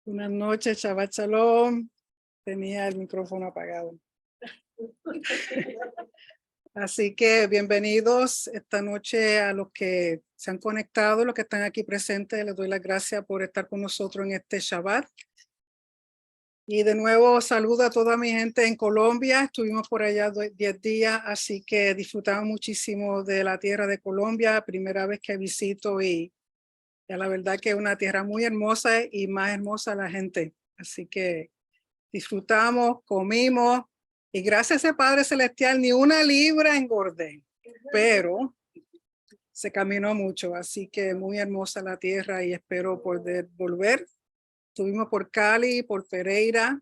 Buenas noches, Shabbat Shalom. Tenía el micrófono apagado. Así que bienvenidos esta noche a los que se han conectado, los que están aquí presentes. Les doy las gracias por estar con nosotros en este Shabbat. Y de nuevo saludo a toda mi gente en Colombia. Estuvimos por allá 10 días, así que disfrutamos muchísimo de la tierra de Colombia. Primera vez que visito y ya la verdad que es una tierra muy hermosa y más hermosa la gente. Así que disfrutamos, comimos y gracias a ese Padre Celestial ni una libra engordé, pero se caminó mucho. Así que muy hermosa la tierra y espero poder volver. Estuvimos por Cali, por Pereira,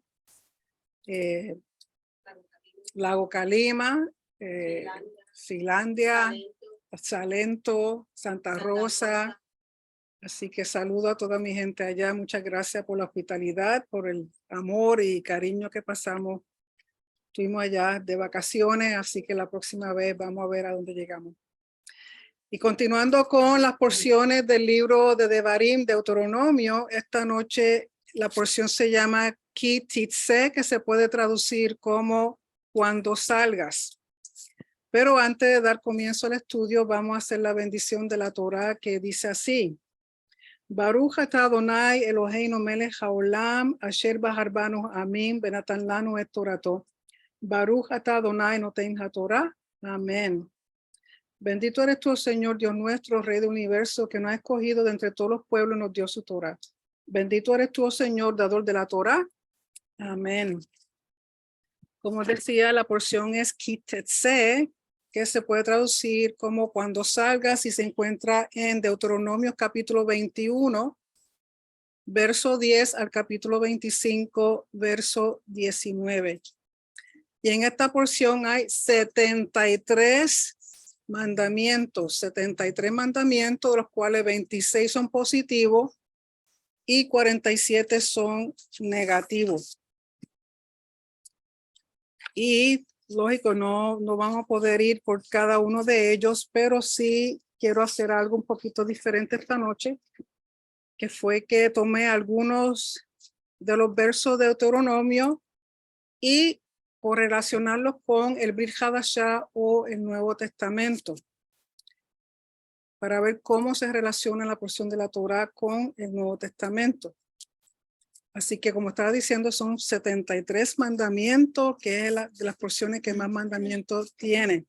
Lago Calima, Finlandia, Salento, Santa Rosa. Así que saludo a toda mi gente allá. Muchas gracias por la hospitalidad, por el amor y cariño que pasamos. Estuvimos allá de vacaciones, así que la próxima vez vamos a ver a dónde llegamos. Y continuando con las porciones del libro de Devarim, Deuteronomio, esta noche la porción se llama Ki Titse, que se puede traducir como cuando salgas. Pero antes de dar comienzo al estudio, vamos a hacer la bendición de la Torá que dice así. Baruch atah Adonai Eloheinu melech haolam asher bahar banu amin benatan lanu et torato. Baruch atah Adonai noten haTorah. Amén. Bendito eres tú, Señor Dios nuestro, Rey del universo, que nos ha escogido de entre todos los pueblos y nos dio su Torah. Bendito eres tú, Señor, dador de la Torah. Amén. Como decía, la porción es Ki Tetse, que se puede traducir como cuando salgas, y se encuentra en Deuteronomio capítulo 21, verso 10 al capítulo 25, verso 19. Y en esta porción hay 73 mandamientos, 73 mandamientos, de los cuales 26 son positivos y 47 son negativos. Y lógico, no vamos a poder ir por cada uno de ellos, pero sí quiero hacer algo un poquito diferente esta noche, que fue que tomé algunos de los versos de Deuteronomio y correlacionarlos con el Brit Hadashah o el Nuevo Testamento, para ver cómo se relaciona la porción de la Torá con el Nuevo Testamento. Así que, como estaba diciendo, son 73 mandamientos, que es de las porciones que más mandamientos tiene.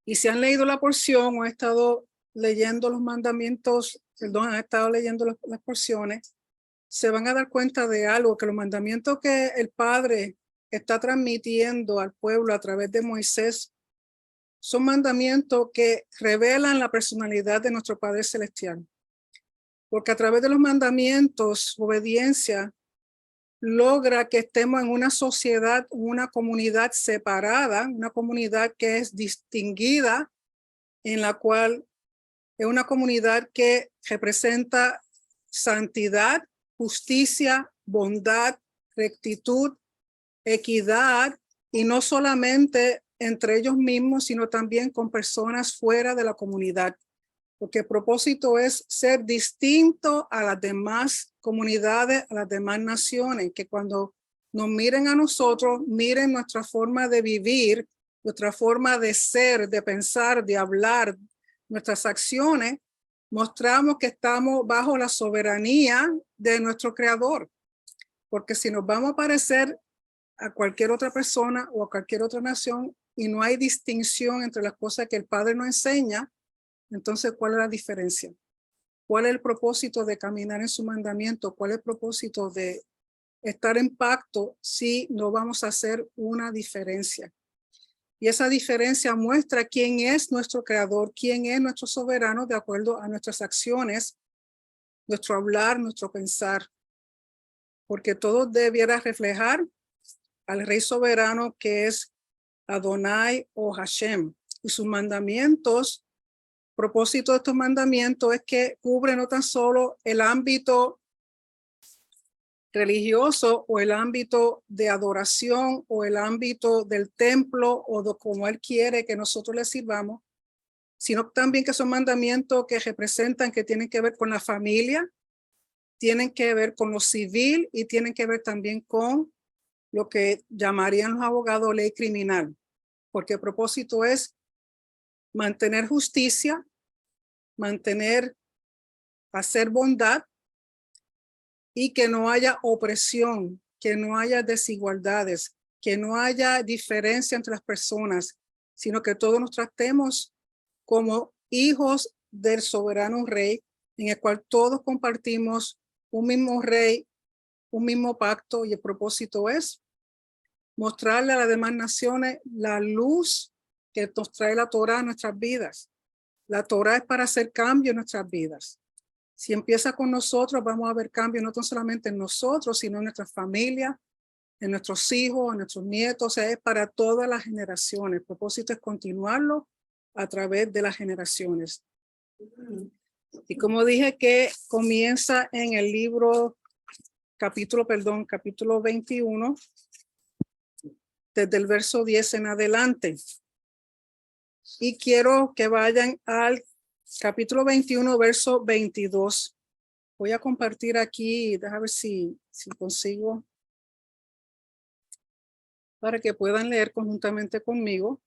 Y si han leído la porción o han estado leyendo los mandamientos, han estado leyendo las porciones, se van a dar cuenta de algo, que los mandamientos que el Padre está transmitiendo al pueblo a través de Moisés son mandamientos que revelan la personalidad de nuestro Padre Celestial. Porque a través de los mandamientos, obediencia logra que estemos en una sociedad, una comunidad separada, una comunidad que es distinguida, en la cual es una comunidad que representa santidad, justicia, bondad, rectitud, equidad, y no solamente entre ellos mismos, sino también con personas fuera de la comunidad. Porque el propósito es ser distinto a las demás comunidades, a las demás naciones, que cuando nos miren a nosotros, miren nuestra forma de vivir, nuestra forma de ser, de pensar, de hablar, nuestras acciones, mostramos que estamos bajo la soberanía de nuestro Creador. Porque si nos vamos a parecer a cualquier otra persona o a cualquier otra nación y no hay distinción entre las cosas que el Padre nos enseña, entonces, ¿cuál es la diferencia? ¿Cuál es el propósito de caminar en su mandamiento? ¿Cuál es el propósito de estar en pacto si no vamos a hacer una diferencia? Y esa diferencia muestra quién es nuestro creador, quién es nuestro soberano de acuerdo a nuestras acciones, nuestro hablar, nuestro pensar. Porque todo debiera reflejar al Rey soberano que es Adonai o Hashem. Y sus mandamientos, propósito de estos mandamientos es que cubre no tan solo el ámbito religioso o el ámbito de adoración o el ámbito del templo o de como Él quiere que nosotros le sirvamos, sino también que son mandamientos que representan, que tienen que ver con la familia, tienen que ver con lo civil y tienen que ver también con lo que llamarían los abogados ley criminal, porque el propósito es mantener justicia, hacer bondad y que no haya opresión, que no haya desigualdades, que no haya diferencia entre las personas, sino que todos nos tratemos como hijos del soberano rey, en el cual todos compartimos un mismo rey, un mismo pacto, y el propósito es mostrarle a las demás naciones la luz que nos trae la Torá a nuestras vidas. La Torá es para hacer cambio en nuestras vidas. Si empieza con nosotros, vamos a ver cambio no solamente en nosotros, sino en nuestras familias, en nuestros hijos, en nuestros nietos. O sea, es para todas las generaciones. El propósito es continuarlo a través de las generaciones. Y como dije, que comienza en el libro, capítulo 21, desde el verso 10 en adelante. Y quiero que vayan al capítulo 21, verso 22. Voy a compartir aquí, déjame ver si consigo, para que puedan leer conjuntamente conmigo.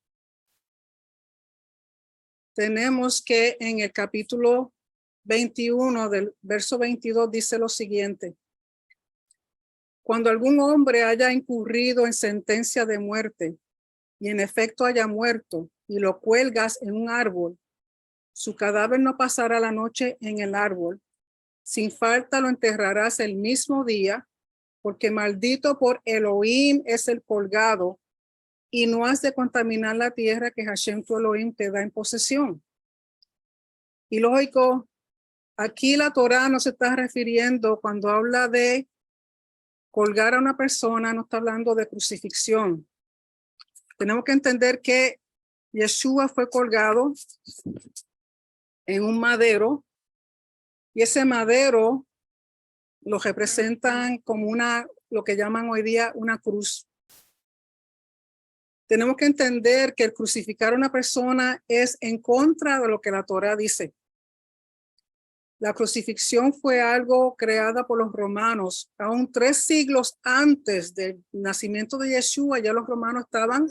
Tenemos que en el capítulo 21 del verso 22 dice lo siguiente: cuando algún hombre haya incurrido en sentencia de muerte y en efecto haya muerto y lo cuelgas en un árbol, su cadáver no pasará la noche en el árbol. Sin falta lo enterrarás el mismo día, porque maldito por Elohim es el colgado, y no has de contaminar la tierra que Hashem tu Elohim te da en posesión. Y lógico, aquí la Torá no se está refiriendo, cuando habla de colgar a una persona, no está hablando de crucifixión. Tenemos que entender que Yeshua fue colgado en un madero, y ese madero lo representan como lo que llaman hoy día una cruz. Tenemos que entender que el crucificar a una persona es en contra de lo que la Torá dice. La crucifixión fue algo creada por los romanos. Aún 3 siglos antes del nacimiento de Yeshua, ya los romanos estaban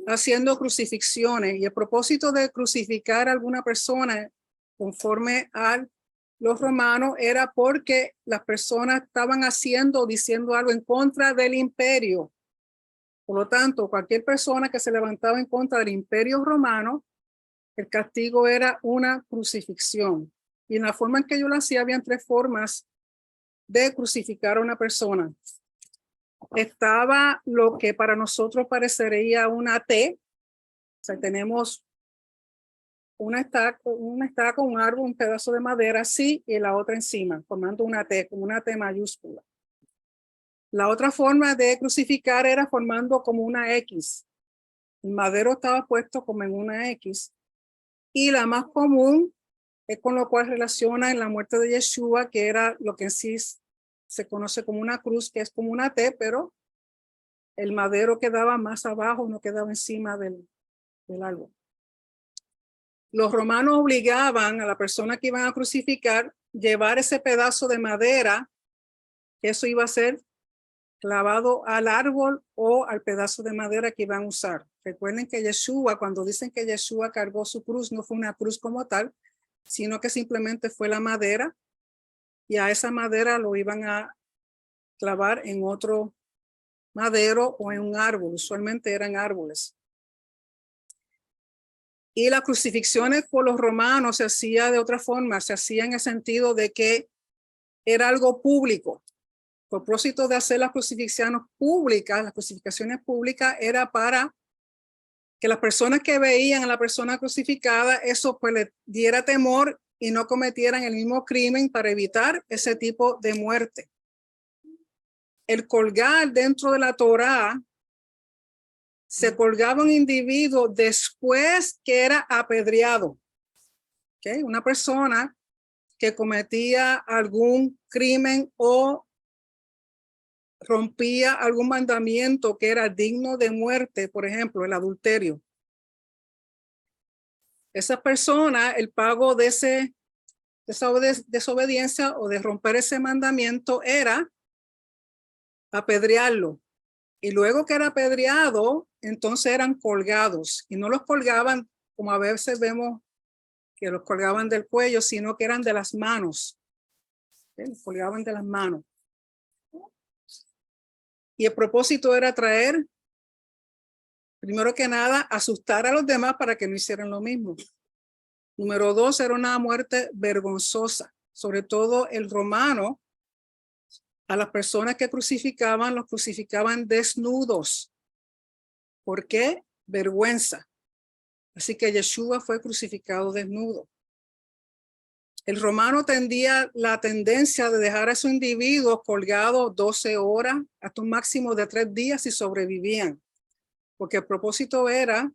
haciendo crucifixiones, y el propósito de crucificar a alguna persona conforme a los romanos era porque las personas estaban haciendo o diciendo algo en contra del imperio. Por lo tanto, cualquier persona que se levantaba en contra del imperio romano, el castigo era una crucifixión. Y en la forma en que yo lo hacía, habían 3 formas de crucificar a una persona. Estaba lo que para nosotros parecería una T. O sea, tenemos una estaca, un árbol, un pedazo de madera así, y la otra encima, formando una T, como una T mayúscula. La otra forma de crucificar era formando como una X. El madero estaba puesto como en una X. Y la más común es con lo cual relaciona en la muerte de Yeshua, que era lo que en sí se conoce como una cruz, que es como una T, pero el madero quedaba más abajo, no quedaba encima del árbol. Los romanos obligaban a la persona que iban a crucificar llevar ese pedazo de madera, que eso iba a ser clavado al árbol o al pedazo de madera que iban a usar. Recuerden que Yeshua, cuando dicen que Yeshua cargó su cruz, no fue una cruz como tal, sino que simplemente fue la madera, y a esa madera lo iban a clavar en otro madero o en un árbol. Usualmente eran árboles. Y las crucifixiones por los romanos se hacía de otra forma, se hacía en el sentido de que era algo público. El propósito de hacer las crucifixión públicas, las crucificaciones públicas, era para que las personas que veían a la persona crucificada, eso pues le diera temor y no cometieran el mismo crimen, para evitar ese tipo de muerte. El colgar dentro de la Torá, se colgaba un individuo después que era apedreado. ¿Okay? Una persona que cometía algún crimen o rompía algún mandamiento que era digno de muerte, por ejemplo, el adulterio. Esa persona, el pago de desobediencia o de romper ese mandamiento era apedrearlo. Y luego que era apedreado, entonces eran colgados. Y no los colgaban como a veces vemos que los colgaban del cuello, sino que eran de las manos. Los colgaban de las manos. Y el propósito era traer, primero que nada, asustar a los demás para que no hicieran lo mismo. Número 2, era una muerte vergonzosa. Sobre todo el romano, a las personas que crucificaban, los crucificaban desnudos. ¿Por qué? Vergüenza. Así que Yeshua fue crucificado desnudo. El romano tendía la tendencia de dejar a esos individuos colgados 12 horas hasta un máximo de 3 días si sobrevivían. Porque el propósito era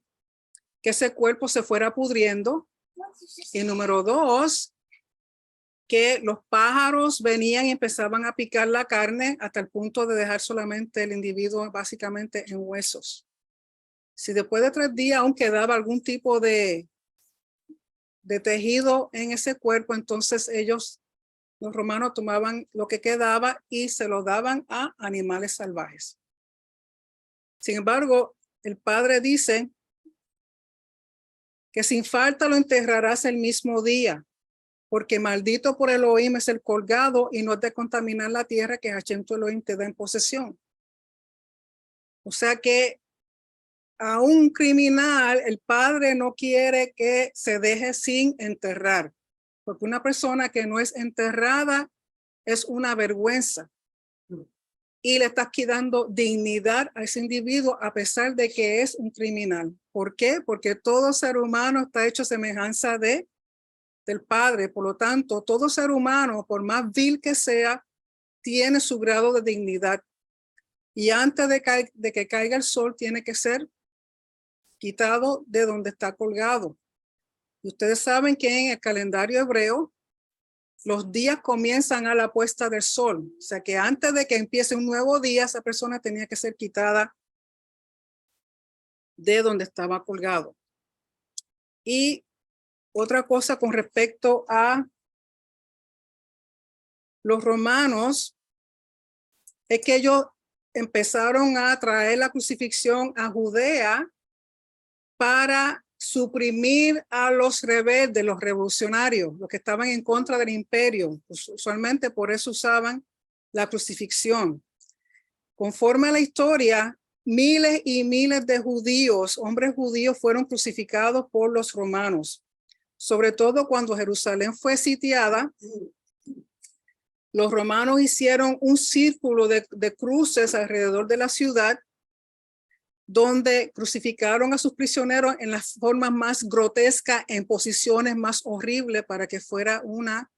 que ese cuerpo se fuera pudriendo. Y número 2, que los pájaros venían y empezaban a picar la carne hasta el punto de dejar solamente el individuo básicamente en huesos. Si después de 3 días aún quedaba algún tipo de tejido en ese cuerpo, entonces ellos, los romanos, tomaban lo que quedaba y se lo daban a animales salvajes. Sin embargo, el Padre dice que sin falta lo enterrarás el mismo día, porque maldito por Elohim es el colgado y no es de contaminar la tierra que Hashem tu Elohim te da en posesión. O sea que a un criminal, el Padre no quiere que se deje sin enterrar, porque una persona que no es enterrada es una vergüenza. Y le estás quitando dignidad a ese individuo a pesar de que es un criminal. ¿Por qué? Porque todo ser humano está hecho a semejanza del Padre. Por lo tanto, todo ser humano, por más vil que sea, tiene su grado de dignidad. Y antes de que caiga el sol, tiene que ser quitado de donde está colgado. Y ustedes saben que en el calendario hebreo, los días comienzan a la puesta del sol. O sea que antes de que empiece un nuevo día, esa persona tenía que ser quitada de donde estaba colgado. Y otra cosa con respecto a los romanos es que ellos empezaron a traer la crucifixión a Judea para suprimir a los rebeldes, los revolucionarios, los que estaban en contra del imperio. Pues, usualmente por eso usaban la crucifixión. Conforme a la historia, miles y miles de judíos, hombres judíos, fueron crucificados por los romanos. Sobre todo cuando Jerusalén fue sitiada, los romanos hicieron un círculo de cruces alrededor de la ciudad donde crucificaron a sus prisioneros en las formas más grotescas, en posiciones más horribles, para que fuera una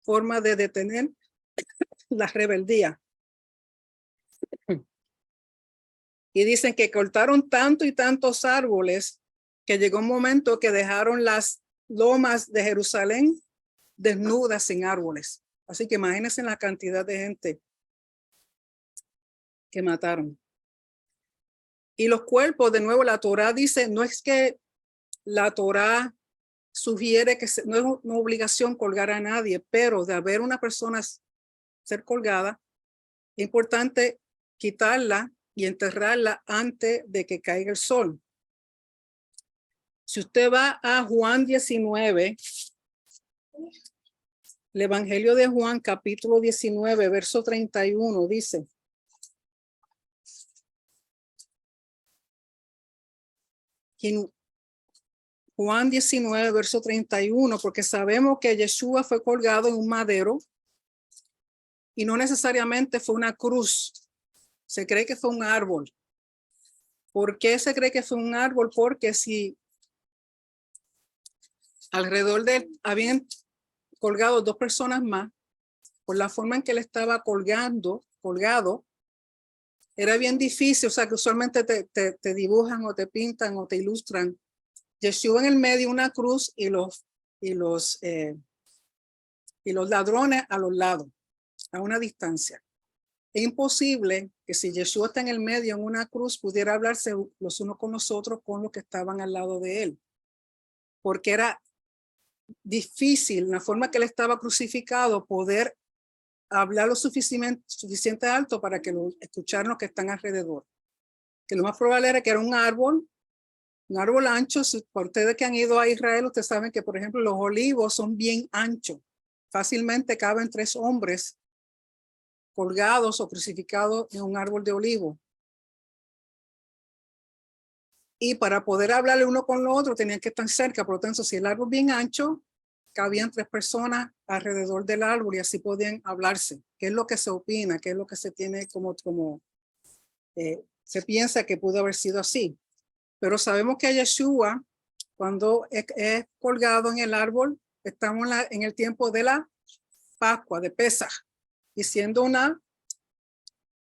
forma de detener la rebeldía. Y dicen que cortaron tanto y tantos árboles que llegó un momento que dejaron las lomas de Jerusalén desnudas sin árboles. Así que imagínense la cantidad de gente que mataron. Y los cuerpos, de nuevo, la Torá dice, no es que la Torá sugiere que no es una obligación colgar a nadie, pero de haber una persona ser colgada, es importante quitarla y enterrarla antes de que caiga el sol. Si usted va a Juan 19, el Evangelio de Juan, capítulo 19, verso 31, dice: Juan 19, verso 31, porque sabemos que Yeshua fue colgado en un madero y no necesariamente fue una cruz. Se cree que fue un árbol. ¿Por qué se cree que fue un árbol? Porque si alrededor de él habían colgado 2 personas más, por la forma en que él estaba colgado, era bien difícil. O sea, que usualmente te dibujan o te pintan o te ilustran Yeshua en el medio, una cruz, y los ladrones a los lados, a una distancia. Es imposible que si Yeshua está en el medio en una cruz pudiera hablarse los unos con los otros con los que estaban al lado de él, porque era difícil, la forma que él estaba crucificado, poder hablar lo suficiente alto para que lo escucharan los que están alrededor. Que lo más probable era que era un árbol ancho. Por ustedes que han ido a Israel, ustedes saben que, por ejemplo, los olivos son bien anchos. Fácilmente caben 3 hombres colgados o crucificados en un árbol de olivo. Y para poder hablarle uno con lo otro, tenían que estar cerca. Por lo tanto, si el árbol bien ancho, cabían 3 personas alrededor del árbol y así podían hablarse. ¿Qué es lo que se opina? ¿Qué es lo que se tiene se piensa que pudo haber sido así? Pero sabemos que Yeshua, cuando es colgado en el árbol, estamos en el tiempo de la Pascua, de Pesaj, y siendo una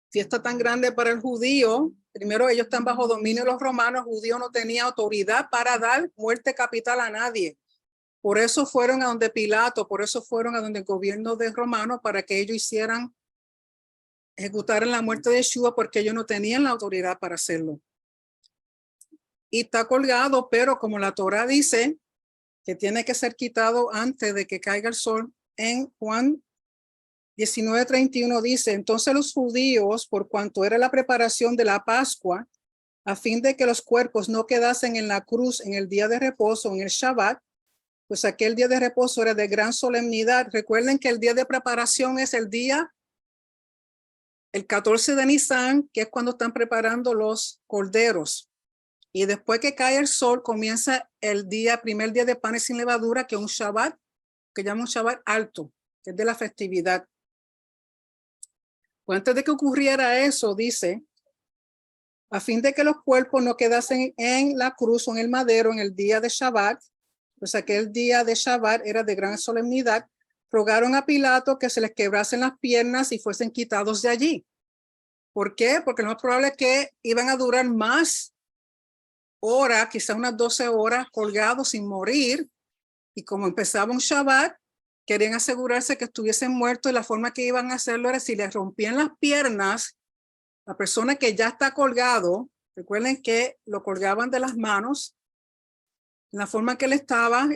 fiesta tan grande para el judío, primero ellos están bajo dominio de los romanos, el judío no tenía autoridad para dar muerte capital a nadie. Por eso fueron a donde Pilato, por eso fueron a donde el gobierno de Romanos para que ellos ejecutaran la muerte de Yeshua, porque ellos no tenían la autoridad para hacerlo. Y está colgado, pero como la Torá dice que tiene que ser quitado antes de que caiga el sol, en Juan 19:31 dice: entonces los judíos, por cuanto era la preparación de la Pascua, a fin de que los cuerpos no quedasen en la cruz en el día de reposo, en el Shabbat, pues aquel día de reposo era de gran solemnidad. Recuerden que el día de preparación es el 14 de Nisan, que es cuando están preparando los corderos. Y después que cae el sol, comienza el primer día de panes sin levadura, que es un Shabbat, que llama un Shabbat alto, que es de la festividad. Pues antes de que ocurriera eso, dice, a fin de que los cuerpos no quedasen en la cruz o en el madero en el día de Shabbat, pues aquel día de Shabbat era de gran solemnidad, rogaron a Pilato que se les quebrasen las piernas y fuesen quitados de allí. ¿Por qué? Porque lo más probable es que iban a durar más horas, quizás unas 12 horas colgados sin morir, y como empezaba un Shabbat, querían asegurarse que estuviesen muertos, y la forma que iban a hacerlo era si les rompían las piernas, la persona que ya está colgado, recuerden que lo colgaban de las manos, la forma que él estaban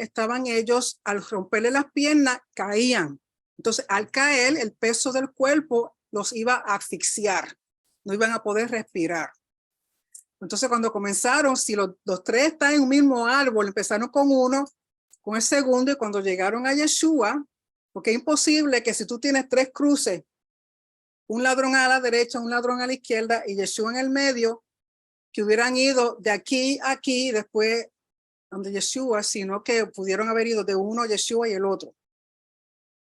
ellos, al romperle las piernas, caían. Entonces, al caer, el peso del cuerpo los iba a asfixiar, no iban a poder respirar. Entonces, cuando comenzaron, si los 3 están en un mismo árbol, empezaron con uno, con el segundo, y cuando llegaron a Yeshua, porque es imposible que si tú tienes 3 cruces, un ladrón a la derecha, un ladrón a la izquierda y Yeshua en el medio, que hubieran ido de aquí a aquí, después donde Yeshua, sino que pudieron haber ido de uno a Yeshua y el otro,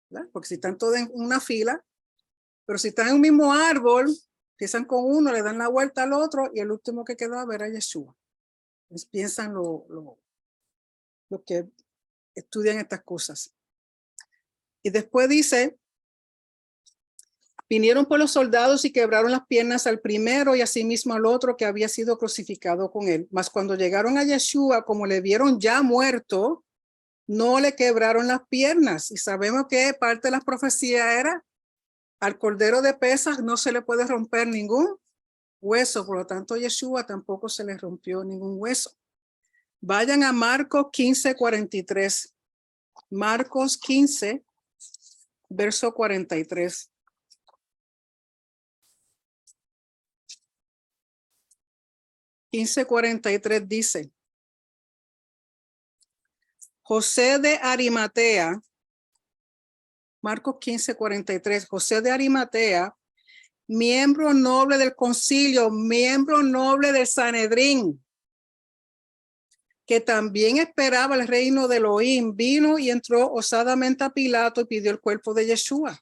¿verdad? Porque si están todos en una fila, pero si están en un mismo árbol, empiezan con uno, le dan la vuelta al otro y el último que quedó a ver a Yeshua. Entonces, piensan lo que estudian estas cosas. Y después dice, vinieron por los soldados y quebraron las piernas al primero y asimismo al otro que había sido crucificado con él. Mas cuando llegaron a Yeshua, como le vieron ya muerto, no le quebraron las piernas. Y sabemos que parte de las profecías era, al cordero de Pesaj no se le puede romper ningún hueso, por lo tanto Yeshua tampoco se le rompió ningún hueso. Vayan a Marcos 15:43. Marcos 15, verso 43. Dice: José de Arimatea, Marcos 15:43, José de Arimatea, miembro noble del concilio, miembro noble del Sanedrín, que también esperaba el reino de Elohim, vino y entró osadamente a Pilato y pidió el cuerpo de Yeshua.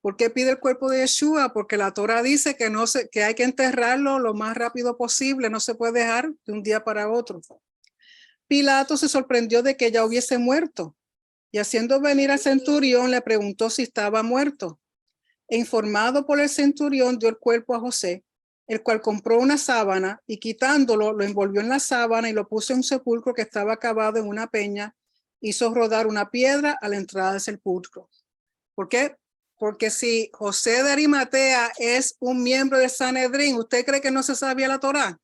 ¿Por qué pide el cuerpo de Yeshua? Porque la Torá dice que hay que enterrarlo lo más rápido posible, no se puede dejar de un día para otro. Pilato se sorprendió de que ya hubiese muerto y haciendo venir al centurión le preguntó si estaba muerto. E informado por el centurión dio el cuerpo a José, el cual compró una sábana y quitándolo lo envolvió en la sábana y lo puso en un sepulcro que estaba cavado en una peña, hizo rodar una piedra a la entrada del sepulcro. ¿Por qué? Porque si José de Arimatea es un miembro del Sanedrín, ¿usted cree que no se sabía la Torá?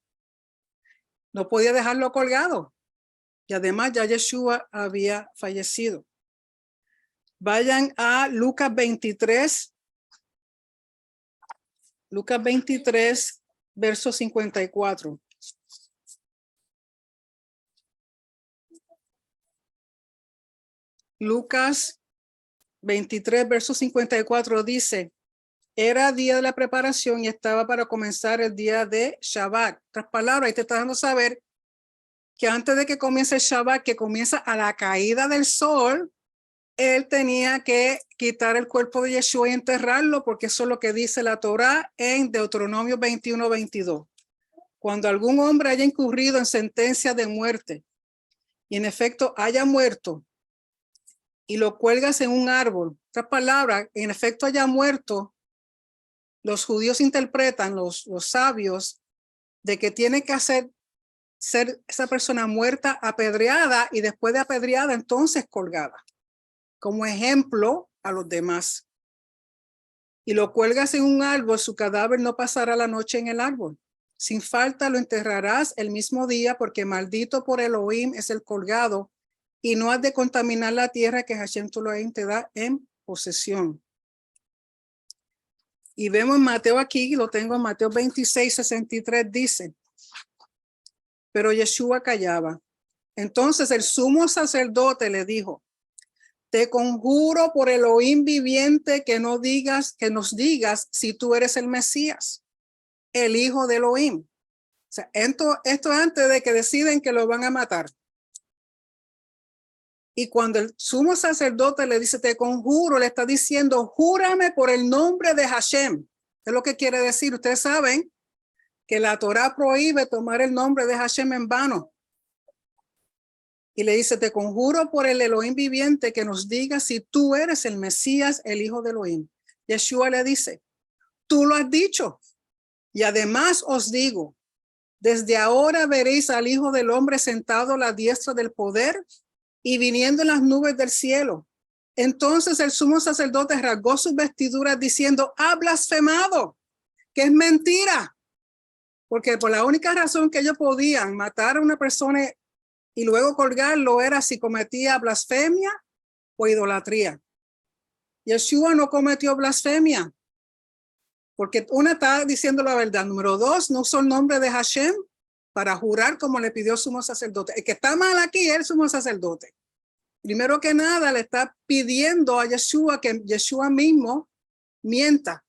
No podía dejarlo colgado. Y además ya Yeshua había fallecido. Vayan a Lucas 23. Lucas 23, verso 54. Lucas 23, verso 54 dice, era día de la preparación y estaba para comenzar el día de Shabbat. Otras palabras, ahí te está dando saber que antes de que comience el Shabbat, que comienza a la caída del sol, él tenía que quitar el cuerpo de Yeshua y enterrarlo, porque eso es lo que dice la Torá en Deuteronomio 21, 22. Cuando algún hombre haya incurrido en sentencia de muerte y en efecto haya muerto y lo cuelgas en un árbol, otra palabra, en efecto haya muerto, los judíos interpretan, los sabios, de que tiene que ser esa persona muerta, apedreada, y después de apedreada, entonces colgada, como ejemplo a los demás. Y lo cuelgas en un árbol, su cadáver no pasará la noche en el árbol. Sin falta lo enterrarás el mismo día, porque maldito por Elohim es el colgado, y no has de contaminar la tierra que Hashem tu Elohim te da en posesión. Y vemos en Mateo aquí, lo tengo en Mateo 26, 63, dice, pero Yeshua callaba. Entonces el sumo sacerdote le dijo, te conjuro por Elohim viviente que nos digas si tú eres el Mesías, el hijo de Elohim. O sea, esto antes de que deciden que lo van a matar. Y cuando el sumo sacerdote le dice, te conjuro, le está diciendo, júrame por el nombre de Hashem. Es lo que quiere decir. Ustedes saben que la Torá prohíbe tomar el nombre de Hashem en vano. Y le dice, te conjuro por el Elohim viviente que nos diga si tú eres el Mesías, el hijo de Elohim. Yeshua le dice, tú lo has dicho. Y además os digo, desde ahora veréis al Hijo del Hombre sentado a la diestra del poder y viniendo en las nubes del cielo. Entonces el sumo sacerdote rasgó sus vestiduras diciendo, ha blasfemado, que es mentira. Porque por la única razón que ellos podían matar a una persona y luego colgarlo era si cometía blasfemia o idolatría. Yeshua no cometió blasfemia, porque una está diciendo la verdad. Número dos, no usó el nombre de Hashem para jurar como le pidió el sumo sacerdote. El que está mal aquí es el sumo sacerdote. Primero que nada, le está pidiendo a Yeshua que Yeshua mismo mienta.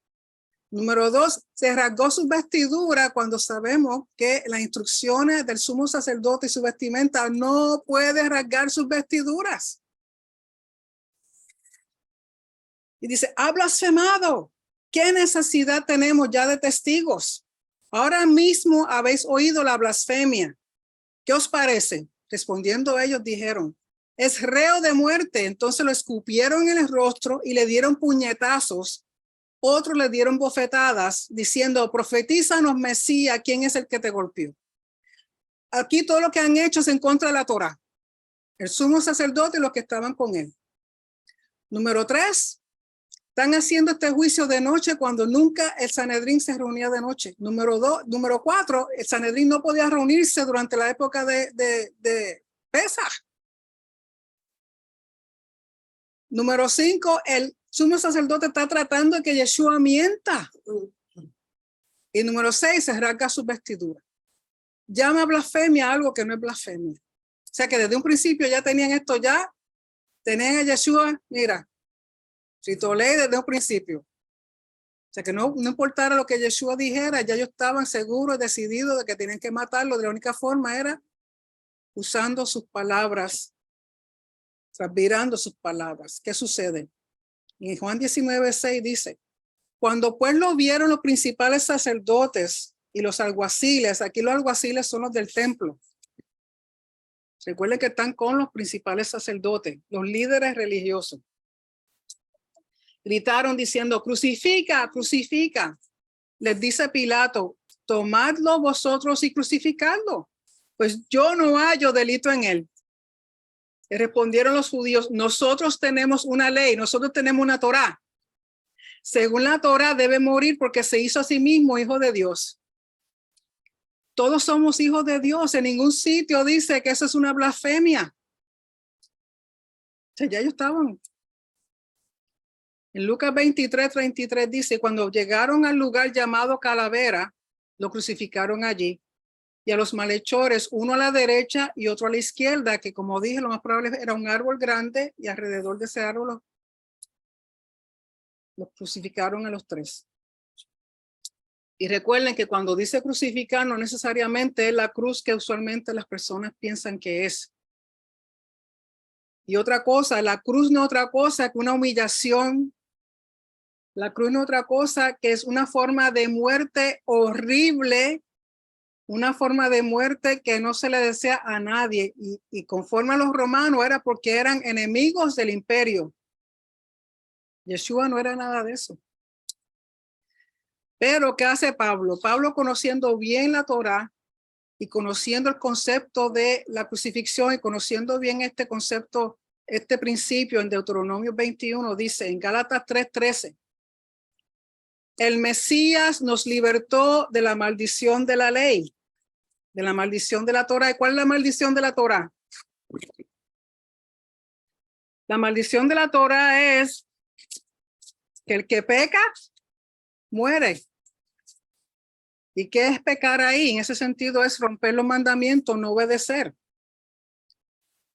Número dos, se rasgó su vestidura cuando sabemos que las instrucciones del sumo sacerdote y su vestimenta no puede rasgar sus vestiduras. Y dice, ha blasfemado. ¿Qué necesidad tenemos ya de testigos? Ahora mismo habéis oído la blasfemia. ¿Qué os parece? Respondiendo ellos dijeron, es reo de muerte. Entonces lo escupieron en el rostro y le dieron puñetazos. Otros le dieron bofetadas diciendo, profetízanos, Mesías, ¿quién es el que te golpeó? Aquí todo lo que han hecho es en contra de la Torá. El sumo sacerdote y los que estaban con él. Número 3, están haciendo este juicio de noche cuando nunca el Sanedrín se reunía de noche. Número 4, el Sanedrín no podía reunirse durante la época de Pesaj. Número 5, el sumo sacerdote está tratando de que Yeshua mienta. Y número 6, se rasga su vestidura. Llama blasfemia a algo que no es blasfemia. O sea que desde un principio ya tenían esto, ya tenían a Yeshua, mira, Ritolé desde un principio. O sea que no importara lo que Yeshua dijera, ya ellos estaban seguros, decididos de que tenían que matarlo. De la única forma era usando sus palabras, transvirando sus palabras. ¿Qué sucede? En Juan 19:6 dice, cuando pues lo vieron los principales sacerdotes y los alguaciles, aquí los alguaciles son los del templo. Recuerden que están con los principales sacerdotes, los líderes religiosos. Gritaron diciendo, crucifica, crucifica. Les dice Pilato, tomadlo vosotros y crucificadlo, pues yo no hallo delito en él. Y respondieron los judíos, nosotros tenemos una ley, nosotros tenemos una Torá. Según la Torá debe morir porque se hizo a sí mismo hijo de Dios. Todos somos hijos de Dios. En ningún sitio dice que eso es una blasfemia. O sea, ya ellos estaban. En Lucas 23:33 dice, cuando llegaron al lugar llamado Calavera, lo crucificaron allí. Y a los malhechores, uno a la derecha y otro a la izquierda, que como dije, lo más probable era un árbol grande y alrededor de ese árbol los crucificaron a los tres. Y recuerden que cuando dice crucificar no necesariamente es la cruz que usualmente las personas piensan que es. Y otra cosa, la cruz no es otra cosa que una humillación. La cruz no es otra cosa que es una forma de muerte horrible, una forma de muerte que no se le desea a nadie. Y conforme a los romanos era porque eran enemigos del imperio. Yeshua no era nada de eso. Pero ¿qué hace Pablo? Pablo, conociendo bien la Torá y conociendo el concepto de la crucifixión y conociendo bien este concepto, este principio en Deuteronomio 21, dice en Gálatas 3:13, el Mesías nos libertó de la maldición de la ley, de la maldición de la Torá. ¿Y cuál es la maldición de la Torá? La maldición de la Torá es que el que peca, muere. ¿Y qué es pecar ahí? En ese sentido es romper los mandamientos, no obedecer.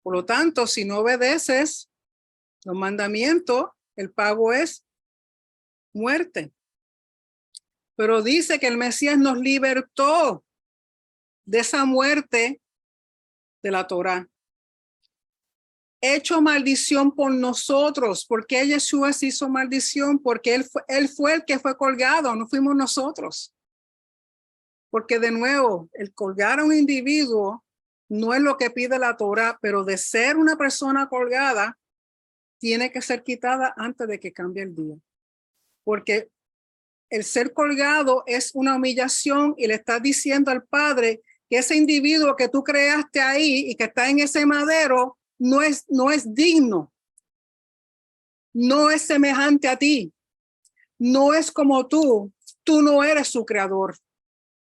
Por lo tanto, si no obedeces los mandamientos, el pago es muerte. Pero dice que el Mesías nos libertó de esa muerte de la Torá. Hecho maldición por nosotros. ¿Por qué Yeshua se hizo maldición? Porque él fue el que fue colgado, no fuimos nosotros. Porque de nuevo, el colgar a un individuo no es lo que pide la Torá, pero de ser una persona colgada, tiene que ser quitada antes de que cambie el día. Porque el ser colgado es una humillación y le estás diciendo al Padre que ese individuo que tú creaste ahí y que está en ese madero no es digno, no es semejante a ti, no es como tú no eres su creador.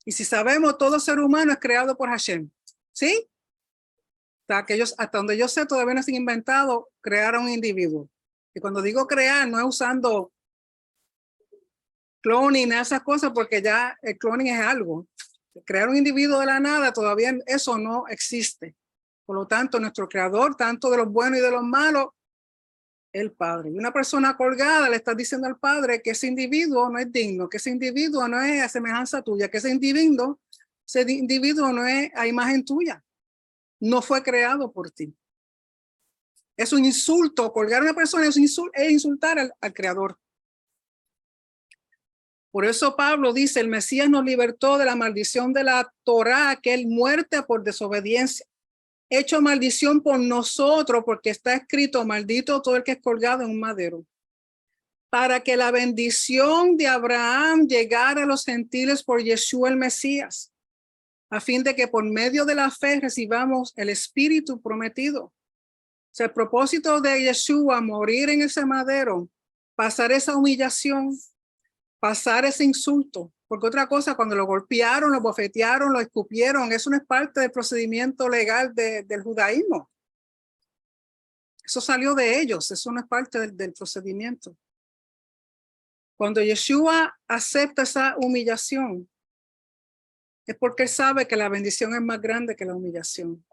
Y si sabemos, todo ser humano es creado por Hashem, ¿sí? Hasta donde yo sé, todavía no se han inventado crear a un individuo. Y cuando digo crear, no es usando cloning, esas cosas, porque ya el cloning es algo. Crear un individuo de la nada, todavía eso no existe. Por lo tanto, nuestro creador, tanto de los buenos y de los malos, el Padre. Y una persona colgada le está diciendo al Padre que ese individuo no es digno, que ese individuo no es a semejanza tuya, que ese individuo no es a imagen tuya. No fue creado por ti. Es un insulto. Colgar a una persona es insultar al creador. Por eso Pablo dice, el Mesías nos libertó de la maldición de la Torá, que es muerte por desobediencia. Hecho maldición por nosotros, porque está escrito, maldito todo el que es colgado en un madero. Para que la bendición de Abraham llegara a los gentiles por Yeshua el Mesías, a fin de que por medio de la fe recibamos el Espíritu prometido. O sea, el propósito de Yeshua, morir en ese madero, pasar esa humillación, pasar ese insulto, porque otra cosa, cuando lo golpearon, lo bofetearon, lo escupieron, eso no es parte del procedimiento legal del judaísmo. Eso salió de ellos, eso no es parte del procedimiento. Cuando Yeshua acepta esa humillación, es porque él sabe que la bendición es más grande que la humillación,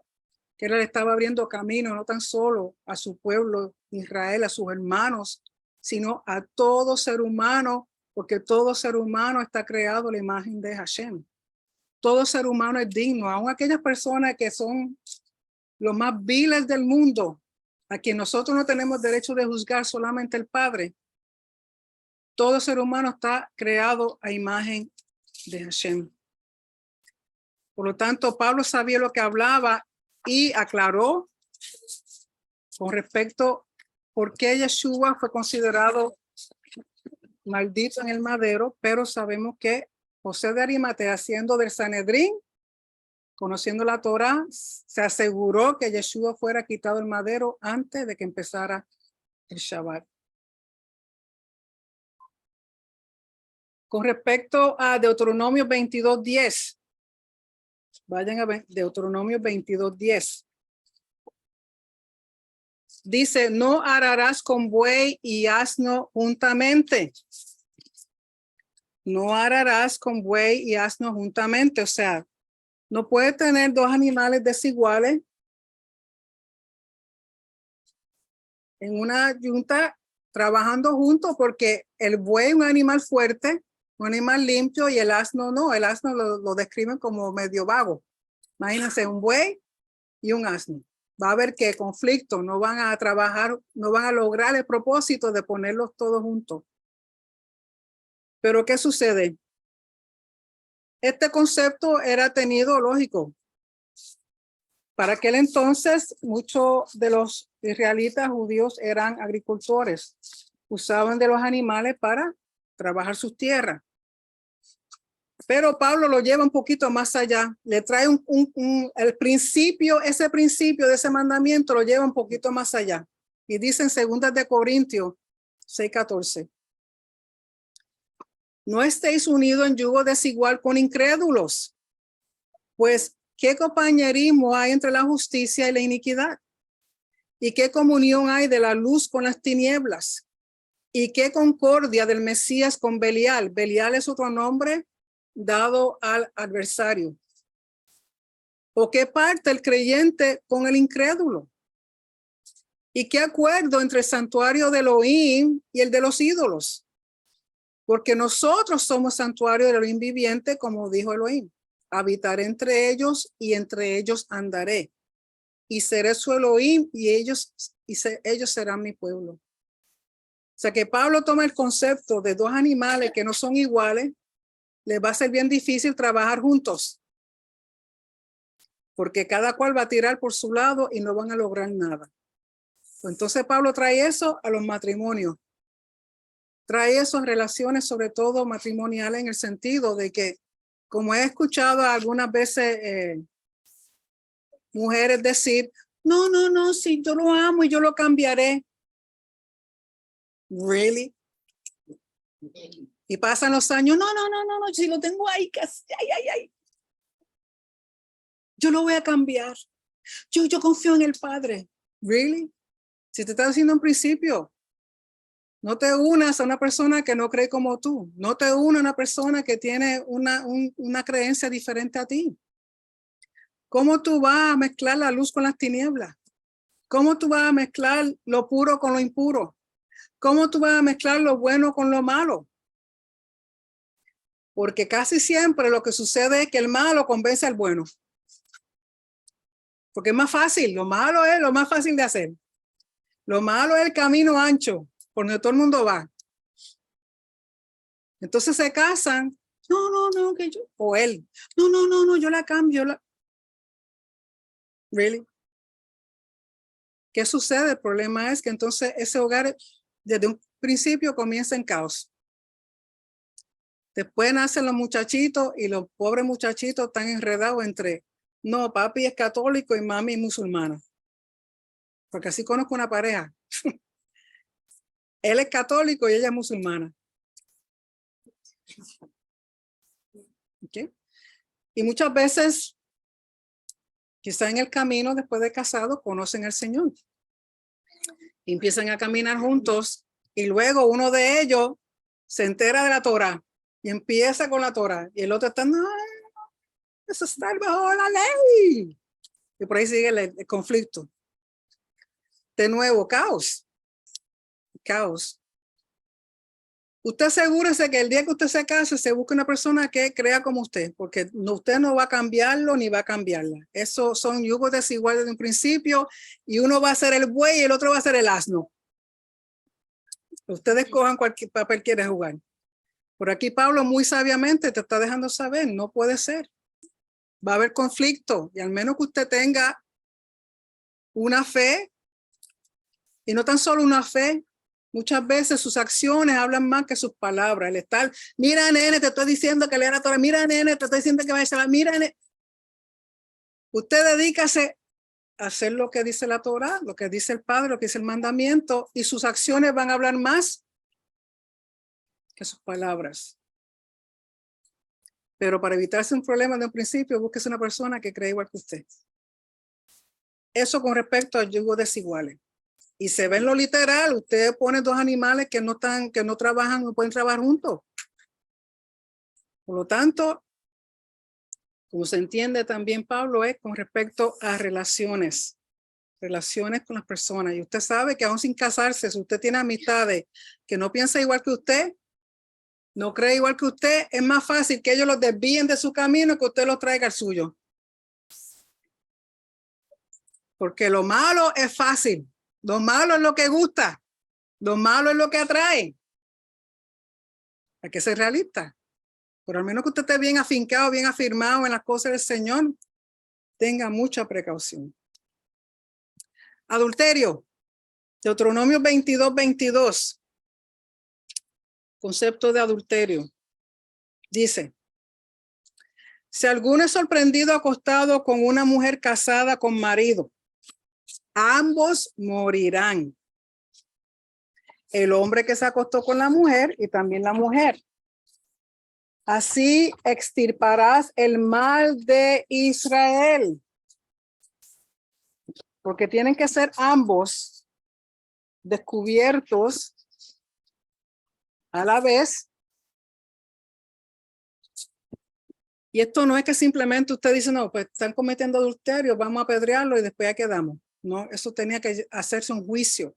que él le estaba abriendo camino no tan solo a su pueblo Israel, a sus hermanos, sino a todo ser humano, porque todo ser humano está creado a la imagen de Hashem. Todo ser humano es digno, aun aquellas personas que son los más viles del mundo, a quien nosotros no tenemos derecho de juzgar, solamente el Padre. Todo ser humano está creado a imagen de Hashem. Por lo tanto, Pablo sabía lo que hablaba y aclaró con respecto por qué Yeshua fue considerado maldito en el madero, pero sabemos que José de Arimatea, siendo del Sanedrín, conociendo la Torá, se aseguró que Yeshua fuera quitado del madero antes de que empezara el Shabbat. Con respecto a Deuteronomio 22:10, Vayan a Deuteronomio 22:10. Dice, no ararás con buey y asno juntamente. No ararás con buey y asno juntamente. O sea, no puedes tener dos animales desiguales en una yunta trabajando juntos, porque el buey es un animal fuerte, un animal limpio, y el asno no. El asno lo describen como medio vago. Imagínense un buey y un asno. Va a haber que conflicto, no van a trabajar, no van a lograr el propósito de ponerlos todos juntos. Pero ¿qué sucede? Este concepto era tenido lógico. Para aquel entonces, muchos de los israelitas judíos eran agricultores. Usaban de los animales para trabajar sus tierras. Pero Pablo lo lleva un poquito más allá. Le trae el principio, ese principio de ese mandamiento lo lleva un poquito más allá. Y dice en 2 de Corintios 6:14. No estéis unidos en yugo desigual con incrédulos, pues ¿qué compañerismo hay entre la justicia y la iniquidad? ¿Y qué comunión hay de la luz con las tinieblas? ¿Y qué concordia del Mesías con Belial? Belial es otro nombre dado al adversario. ¿O qué parte el creyente con el incrédulo? ¿Y qué acuerdo entre el santuario de Elohim y el de los ídolos? Porque nosotros somos santuario de Elohim viviente, como dijo Elohim. Habitaré entre ellos y entre ellos andaré. Y seré su Elohim y ellos serán mi pueblo. O sea que Pablo toma el concepto de dos animales que no son iguales. Les va a ser bien difícil trabajar juntos, porque cada cual va a tirar por su lado y no van a lograr nada. Entonces Pablo trae eso a los matrimonios. Trae eso a relaciones, sobre todo matrimoniales, en el sentido de que, como he escuchado algunas veces mujeres decir, no, si yo lo amo y yo lo cambiaré. Really? Y pasan los años, no, si lo tengo ahí, ay. Yo lo voy a cambiar. Yo confío en el Padre. Really? Si te está diciendo en principio, no te unas a una persona que no cree como tú. No te unas a una persona que tiene una creencia diferente a ti. ¿Cómo tú vas a mezclar la luz con las tinieblas? ¿Cómo tú vas a mezclar lo puro con lo impuro? ¿Cómo tú vas a mezclar lo bueno con lo malo? Porque casi siempre lo que sucede es que el malo convence al bueno. Porque es más fácil. Lo malo es lo más fácil de hacer. Lo malo es el camino ancho, por donde todo el mundo va. Entonces se casan. No, que yo, o él. No, yo la cambio. Really? ¿Qué sucede? El problema es que entonces ese hogar desde un principio comienza en caos. Después nacen los muchachitos y los pobres muchachitos están enredados entre, no, papi es católico y mami es musulmana. Porque así conozco una pareja. Él es católico y ella es musulmana. ¿Okay? Y muchas veces, quizá en el camino después de casado, conocen al Señor. Y empiezan a caminar juntos y luego uno de ellos se entera de la Torá y empieza con la Torá y el otro está, no, eso está bajo la ley. Y por ahí sigue el conflicto. De nuevo, caos. Usted asegúrese que el día que usted se case se busque una persona que crea como usted, porque usted no va a cambiarlo ni va a cambiarla. Eso son yugos desiguales de un principio y uno va a ser el buey y el otro va a ser el asno. Ustedes cojan cualquier papel quiere jugar. Por aquí Pablo muy sabiamente te está dejando saber, no puede ser. Va a haber conflicto y al menos que usted tenga una fe y no tan solo una fe. Muchas veces sus acciones hablan más que sus palabras. El estar, mira nene, te estoy diciendo que lea la Torah, mira nene, te estoy diciendo que vaya a la, mira nene. Usted dedícase a hacer lo que dice la Torah, lo que dice el Padre, lo que dice el mandamiento, y sus acciones van a hablar más que sus palabras. Pero para evitarse un problema de un principio, búsquese una persona que cree igual que usted. Eso con respecto a yugos desiguales. Y se ve en lo literal, usted pone dos animales que no trabajan, no pueden trabajar juntos. Por lo tanto, como se entiende también, Pablo, es con respecto a relaciones con las personas. Y usted sabe que aún sin casarse, si usted tiene amistades que no piensa igual que usted, no cree igual que usted, es más fácil que ellos los desvíen de su camino que usted los traiga al suyo. Porque lo malo es fácil. Lo malo es lo que gusta. Lo malo es lo que atrae. Hay que ser realista. Pero al menos que usted esté bien afincado, bien afirmado en las cosas del Señor, tenga mucha precaución. Adulterio. Deuteronomio 22:22. Concepto de adulterio. Dice: si alguno es sorprendido acostado con una mujer casada con marido, ambos morirán. El hombre que se acostó con la mujer y también la mujer. Así extirparás el mal de Israel. Porque tienen que ser ambos descubiertos a la vez. Y esto no es que simplemente usted dice, no, pues están cometiendo adulterio, vamos a apedrearlo y después ya quedamos. No, eso tenía que hacerse un juicio.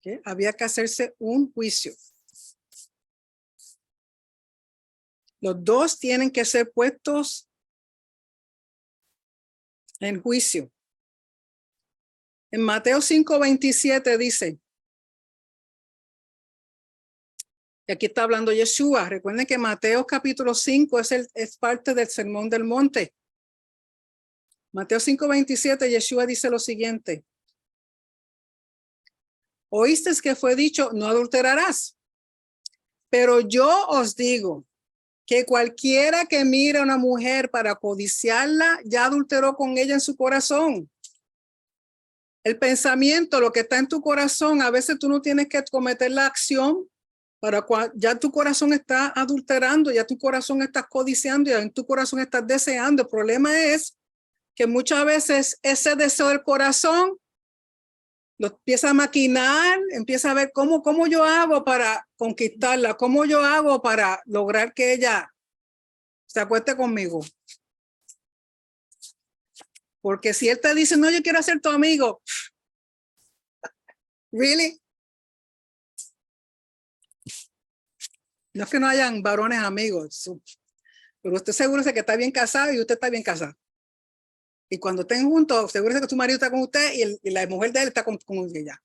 ¿Okay? Había que hacerse un juicio. Los dos tienen que ser puestos en juicio. En Mateo 5:27 dice, y aquí está hablando Yeshua, recuerden que Mateo capítulo 5 es parte del Sermón del Monte. Mateo 5:27, Yeshua dice lo siguiente: oíste que fue dicho, no adulterarás. Pero yo os digo que cualquiera que mira a una mujer para codiciarla, ya adulteró con ella en su corazón. El pensamiento, lo que está en tu corazón, a veces tú no tienes que cometer la acción, ya tu corazón está adulterando, ya tu corazón está codiciando, ya en tu corazón estás deseando. El problema es que muchas veces ese deseo del corazón lo empieza a maquinar, empieza a ver cómo yo hago para conquistarla, cómo yo hago para lograr que ella se acueste conmigo. Porque si él te dice, no, yo quiero ser tu amigo, ¿really? No es que no hayan varones amigos, pero usted seguro que está bien casado y usted está bien casado. Y cuando estén juntos, seguro que su marido está con usted y la mujer de él está con ella.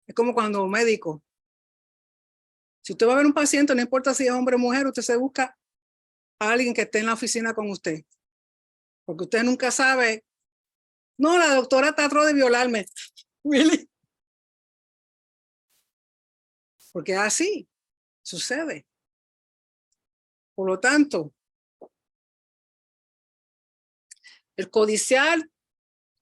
Es como cuando un médico. Si usted va a ver un paciente, no importa si es hombre o mujer, usted se busca a alguien que esté en la oficina con usted. Porque usted nunca sabe. No, la doctora trató de violarme. ¿Really? Porque así sucede. Por lo tanto, el codiciar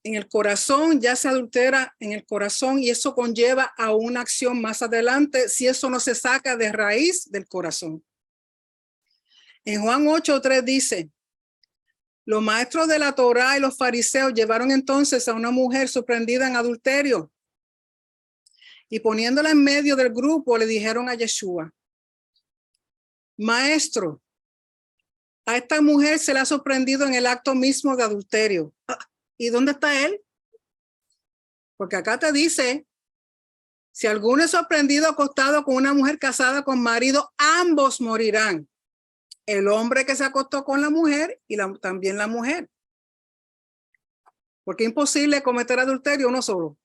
en el corazón ya se adultera en el corazón y eso conlleva a una acción más adelante si eso no se saca de raíz del corazón. En Juan 8:3 dice, los maestros de la Torá y los fariseos llevaron entonces a una mujer sorprendida en adulterio y poniéndola en medio del grupo le dijeron a Yeshua, maestro, a esta mujer se le ha sorprendido en el acto mismo de adulterio. ¿Y dónde está él? Porque acá te dice, si alguno es sorprendido acostado con una mujer casada con marido, ambos morirán. El hombre que se acostó con la mujer y también la mujer. Porque es imposible cometer adulterio uno solo.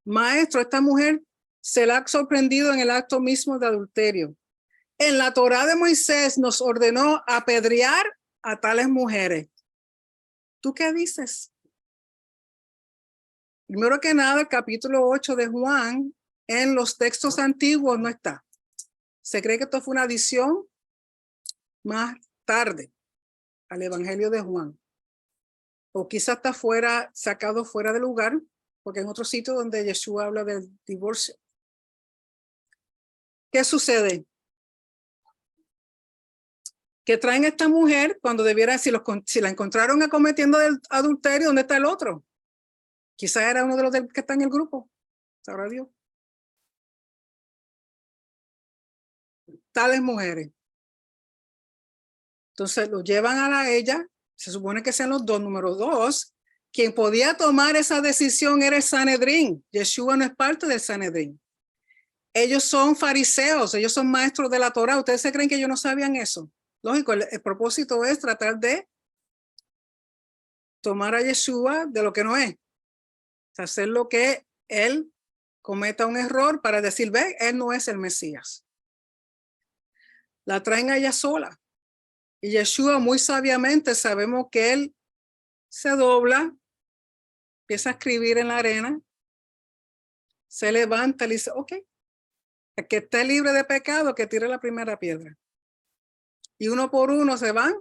Maestro, esta mujer se la ha sorprendido en el acto mismo de adulterio. En la Torá de Moisés nos ordenó apedrear a tales mujeres. ¿Tú qué dices? Primero que nada, el capítulo 8 de Juan en los textos antiguos no está. Se cree que esto fue una adición más tarde al Evangelio de Juan. O quizás está sacado fuera de lugar, porque en otro sitio donde Yeshua habla del divorcio. ¿Qué sucede? ¿Qué traen a esta mujer cuando debiera, si la encontraron cometiendo adulterio, ¿dónde está el otro? Quizás era uno de los que está en el grupo. Sabrá Dios. Tales mujeres. Entonces lo llevan a ella, se supone que sean los dos. Número dos, quien podía tomar esa decisión era el Sanedrín. Yeshua no es parte del Sanedrín. Ellos son fariseos, ellos son maestros de la Torá. ¿Ustedes se creen que ellos no sabían eso? Lógico, el propósito es tratar de tomar a Yeshua de lo que no es. Hacer lo que él cometa un error para decir, ve, él no es el Mesías. La traen a ella sola. Y Yeshua muy sabiamente, sabemos que él se dobla, empieza a escribir en la arena, se levanta y dice, ok, el que esté libre de pecado, que tire la primera piedra. Y uno por uno se van,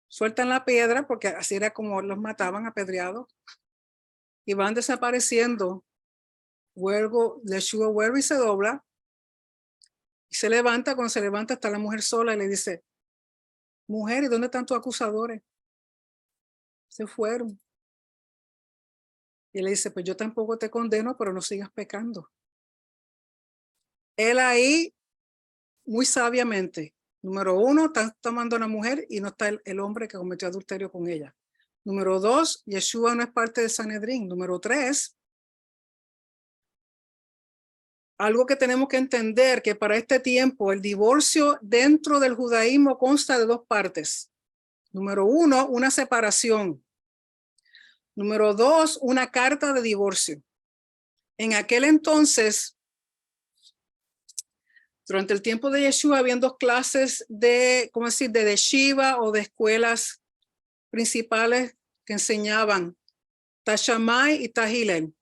sueltan la piedra, porque así era como los mataban apedreados, y van desapareciendo. Luego Yeshua vuelve y se dobla, y se levanta. Cuando se levanta está la mujer sola y le dice, mujer, ¿y dónde están tus acusadores? Se fueron. Y él le dice, pues yo tampoco te condeno, pero no sigas pecando. Él ahí, muy sabiamente, número uno, está tomando a una mujer y no está el hombre que cometió adulterio con ella. Número dos, Yeshua no es parte del Sanedrín. Número tres, algo que tenemos que entender, que para este tiempo el divorcio dentro del judaísmo consta de dos partes. Número uno, una separación. Número dos, una carta de divorcio. En aquel entonces, durante el tiempo de Yeshua, habían dos clases de, ¿cómo decir?, de yeshiva o de escuelas principales que enseñaban, Tashamai y Tahilel.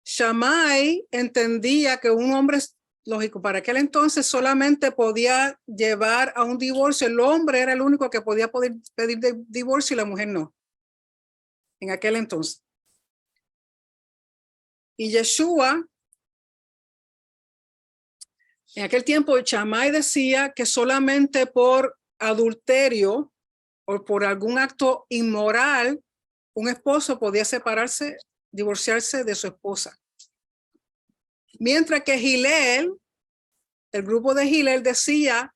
Shammai entendía que un hombre, lógico, para aquel entonces solamente podía llevar a un divorcio. El hombre era el único que podía pedir divorcio y la mujer no. En aquel entonces. Y Yeshua, en aquel tiempo, Shammai decía que solamente por adulterio o por algún acto inmoral, un esposo podía separarse, divorciarse de su esposa. Mientras que Hillel, el grupo de Hillel decía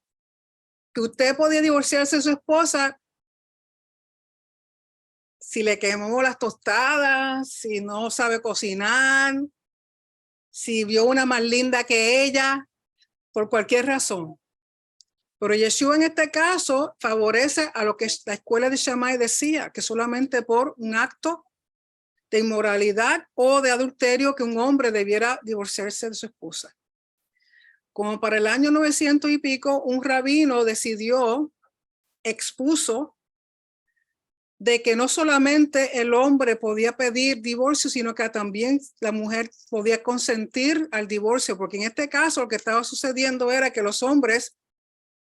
que usted podía divorciarse de su esposa si le quemó las tostadas, si no sabe cocinar, si vio una más linda que ella, por cualquier razón. Pero Yeshua en este caso favorece a lo que la escuela de Shammai decía, que solamente por un acto de inmoralidad o de adulterio que un hombre debiera divorciarse de su esposa. Como para el año 900 y pico, un rabino expuso de que no solamente el hombre podía pedir divorcio, sino que también la mujer podía consentir al divorcio, porque en este caso lo que estaba sucediendo era que los hombres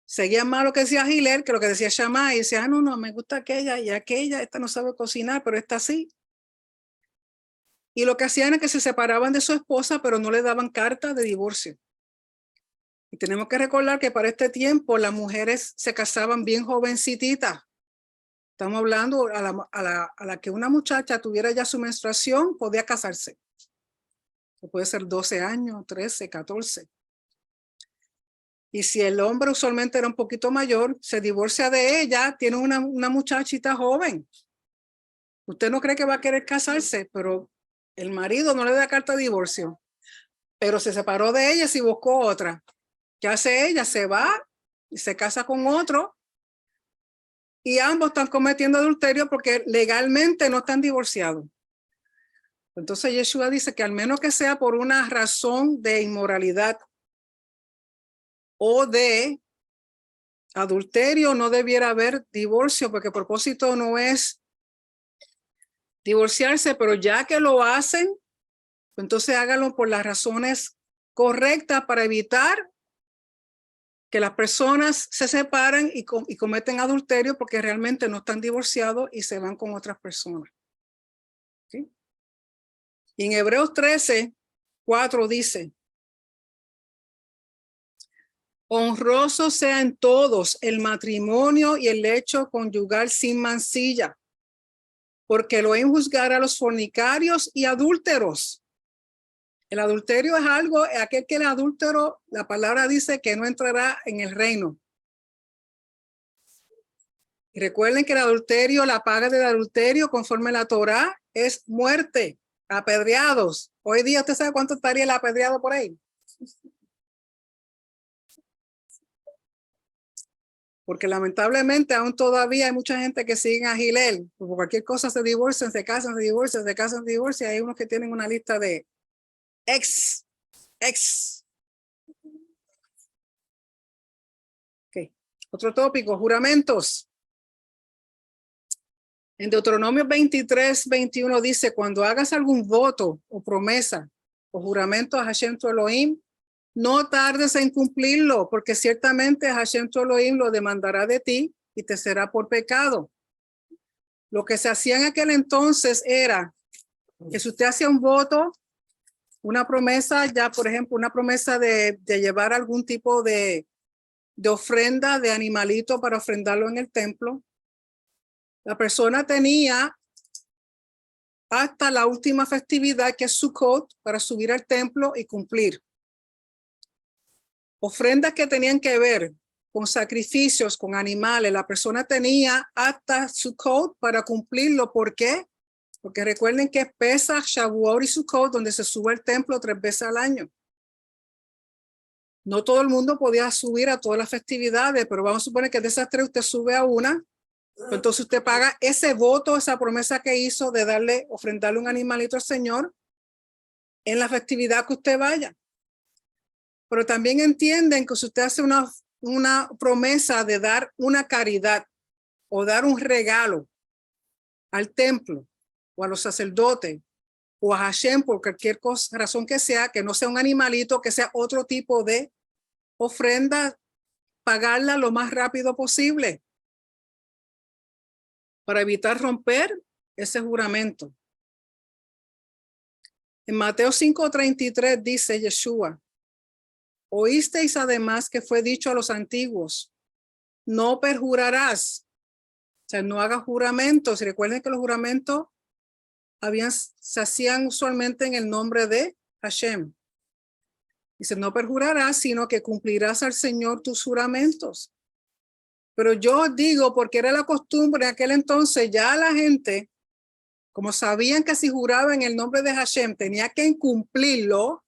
seguían más lo que decía Hillel que lo que decía Shammai, y decía, no, me gusta aquella y aquella, esta no sabe cocinar, pero esta sí. Y lo que hacían es que se separaban de su esposa, pero no le daban carta de divorcio. Y tenemos que recordar que para este tiempo las mujeres se casaban bien jovencititas. Estamos hablando a la que una muchacha tuviera ya su menstruación, podía casarse. Puede ser 12 años, 13, 14. Y si el hombre usualmente era un poquito mayor, se divorcia de ella, tiene una muchachita joven. Usted no cree que va a querer casarse, pero el marido no le da carta de divorcio. Pero se separó de ella y buscó otra. ¿Qué hace ella? Se va y se casa con otro. Y ambos están cometiendo adulterio porque legalmente no están divorciados. Entonces Yeshua dice que al menos que sea por una razón de inmoralidad o de adulterio, no debiera haber divorcio, porque el propósito no es divorciarse, pero ya que lo hacen, entonces háganlo por las razones correctas para evitar que las personas se separan y cometen adulterio porque realmente no están divorciados y se van con otras personas. ¿Sí? Y en Hebreos 13, 4 dice, Honroso sea en todos el matrimonio y el lecho conyugal sin mancilla, porque Elohim juzgará a los fornicarios y adúlteros. El adulterio es algo, aquel que es adúltero, la palabra dice que no entrará en el reino. Y recuerden que el adulterio, la paga del adulterio, conforme a la Torá, es muerte, apedreados. Hoy día, ¿usted sabe cuánto estaría el apedreado por ahí? Porque lamentablemente aún todavía hay mucha gente que sigue a Gilel. Por cualquier cosa se divorcian, se casan, se divorcian, se casan, se divorcian. Hay unos que tienen una lista de ex. Okay. Otro tópico, juramentos. En Deuteronomio 23:21 dice, cuando hagas algún voto o promesa o juramento a Hashem tu Elohim, no tardes en cumplirlo, porque ciertamente Hashem tu Elohim lo demandará de ti y te será por pecado. Lo que se hacía en aquel entonces era que si usted hacía un voto, una promesa, ya por ejemplo, una promesa de llevar algún tipo de ofrenda de animalito para ofrendarlo en el templo, la persona tenía hasta la última festividad, que es Sukkot, para subir al templo y cumplir. Ofrendas que tenían que ver con sacrificios, con animales. La persona tenía hasta Sukkot para cumplirlo. ¿Por qué? Porque recuerden que es Pesach, Shavuot y Sukkot, donde se sube al templo 3 veces al año. No todo el mundo podía subir a todas las festividades, pero vamos a suponer que de esas 3 usted sube a una. Entonces usted paga ese voto, esa promesa que hizo de ofrendarle un animalito al Señor en la festividad que usted vaya. Pero también entienden que si usted hace una promesa de dar una caridad o dar un regalo al templo o a los sacerdotes o a Hashem por cualquier razón que sea, que no sea un animalito, que sea otro tipo de ofrenda, pagarla lo más rápido posible para evitar romper ese juramento. En Mateo 5:33 dice Yeshua, oísteis además que fue dicho a los antiguos, no perjurarás, o sea, no hagas juramentos. Recuerden que los juramentos se hacían usualmente en el nombre de Hashem. Dice, no perjurarás, sino que cumplirás al Señor tus juramentos. Pero yo digo, porque era la costumbre en aquel entonces, ya la gente, como sabían que si juraba en el nombre de Hashem, tenía que cumplirlo,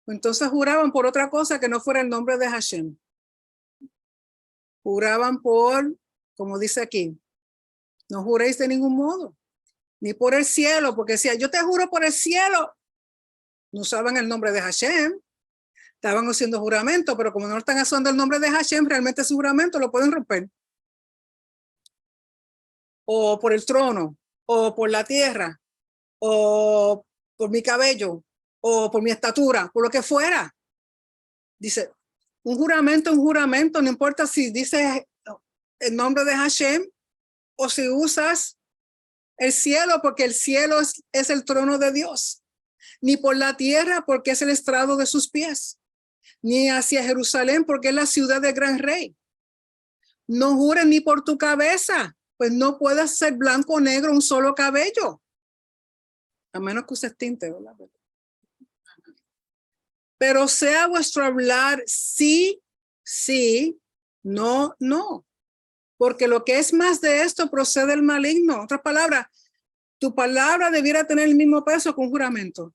entonces juraban por otra cosa que no fuera el nombre de Hashem. Juraban por, como dice aquí, no juréis de ningún modo, ni por el cielo, porque decía, yo te juro por el cielo. No usaban el nombre de Hashem, estaban haciendo juramento, pero como no están haciendo el nombre de Hashem, realmente ese juramento lo pueden romper. O por el trono, o por la tierra, o por mi cabello, o por mi estatura, por lo que fuera. Dice, un juramento, no importa si dices el nombre de Hashem o si usas el cielo, porque el cielo es el trono de Dios, ni por la tierra, porque es el estrado de sus pies, ni hacia Jerusalén, porque es la ciudad del gran rey. No jures ni por tu cabeza, pues no puedes ser blanco o negro un solo cabello, a menos que uses tinte, ¿verdad? Pero sea vuestro hablar sí, sí, no, no. Porque lo que es más de esto procede del maligno. Otras palabras, tu palabra debiera tener el mismo peso que un juramento.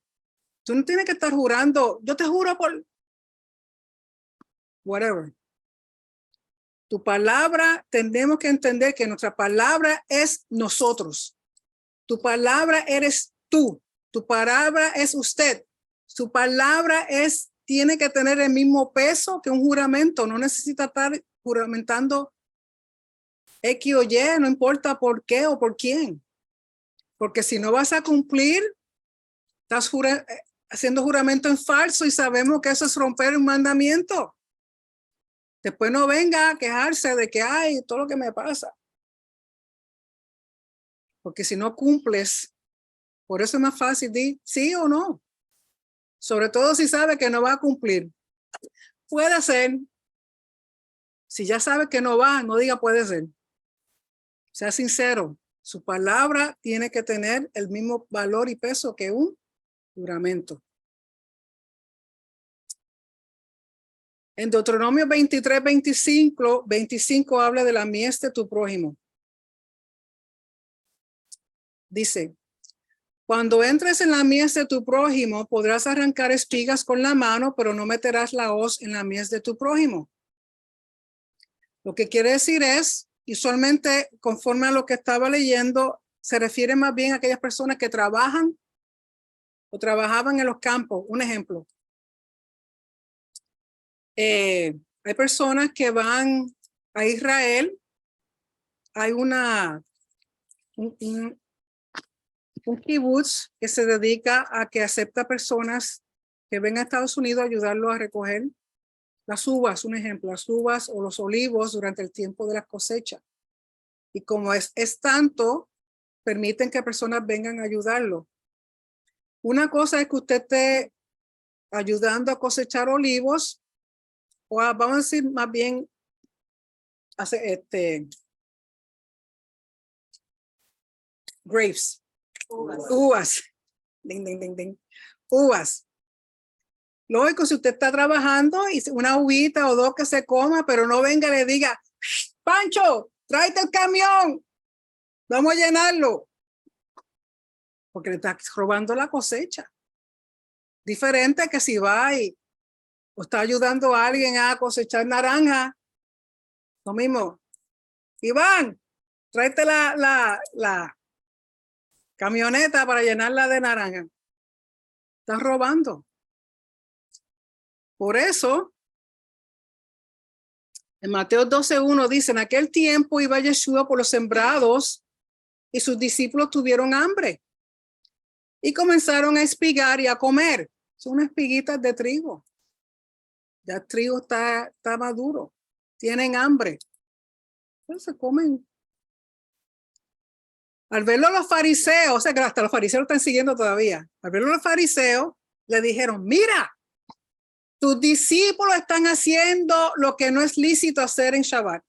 Tú no tienes que estar jurando, yo te juro por whatever. Tu palabra, tenemos que entender que nuestra palabra es nosotros. Tu palabra eres tú. Tu palabra es usted. Su palabra tiene que tener el mismo peso que un juramento. No necesita estar juramentando X o Y, no importa por qué o por quién. Porque si no vas a cumplir, estás haciendo juramento en falso y sabemos que eso es romper un mandamiento. Después no venga a quejarse de que hay todo lo que me pasa. Porque si no cumples, por eso es más fácil decir sí o no. Sobre todo si sabe que no va a cumplir. puede ser. Si ya sabe que no va, no diga puede ser. Sea sincero. Su palabra tiene que tener el mismo valor y peso que un juramento. En Deuteronomio 23, 25 habla de la mies de tu prójimo. Dice, cuando entres en la mies de tu prójimo, podrás arrancar espigas con la mano, pero no meterás la hoz en la mies de tu prójimo. Lo que quiere decir es, usualmente, conforme a lo que estaba leyendo, se refiere más bien a aquellas personas que trabajan o trabajaban en los campos. Un ejemplo. Hay personas que van a Israel. Hay un kibutz que se dedica a que acepta personas que ven a Estados Unidos a ayudarlos a recoger las uvas, un ejemplo, las uvas o los olivos durante el tiempo de la cosecha. Y como es tanto, permiten que personas vengan a ayudarlo. Una cosa es que usted esté ayudando a cosechar olivos, o vamos a decir más bien, grapes, uvas. Ding, ding, ding, ding. Uvas. Lógico, si usted está trabajando y una uvita o dos que se coma, pero no venga y le diga, Pancho, tráete el camión, vamos a llenarlo. Porque le está robando la cosecha. Diferente que si va y o está ayudando a alguien a cosechar naranja. Lo mismo. Iván, tráete la camioneta para llenarla de naranja. Están robando. Por eso, en Mateo 12:1 dice, en aquel tiempo iba Yeshua por los sembrados y sus discípulos tuvieron hambre y comenzaron a espigar y a comer. Son unas espiguitas de trigo. Ya el trigo está maduro. Tienen hambre. Entonces comen. Al verlo los fariseos, o sea que hasta los fariseos están siguiendo todavía. Al verlo los fariseos, le dijeron, mira, tus discípulos están haciendo lo que no es lícito hacer en Shabbat.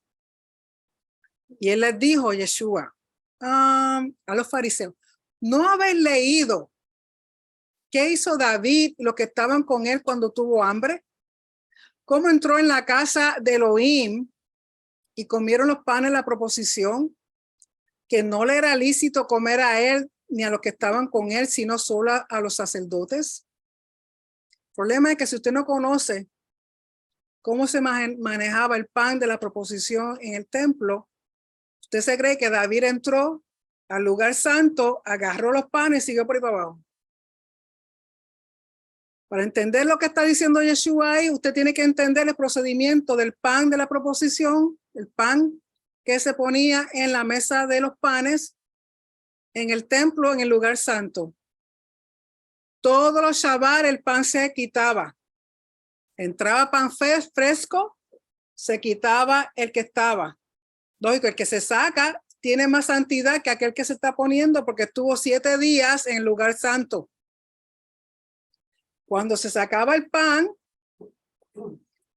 Y él les dijo, Yeshua, a los fariseos, ¿no habéis leído qué hizo David, los que estaban con él cuando tuvo hambre? ¿Cómo entró en la casa de Elohim y comieron los panes de la proposición? Que no le era lícito comer a él ni a los que estaban con él, sino solo a los sacerdotes. El problema es que si usted no conoce cómo se manejaba el pan de la proposición en el templo, usted se cree que David entró al lugar santo, agarró los panes y siguió por ahí para abajo. Para entender lo que está diciendo Yeshua ahí, usted tiene que entender el procedimiento del pan de la proposición, el pan que se ponía en la mesa de los panes en el templo, en el lugar santo. Todos los Shabbat el pan se quitaba. Entraba pan fresco, se quitaba el que estaba. Lógico, el que se saca tiene más santidad que aquel que se está poniendo porque estuvo 7 días en el lugar santo. Cuando se sacaba el pan,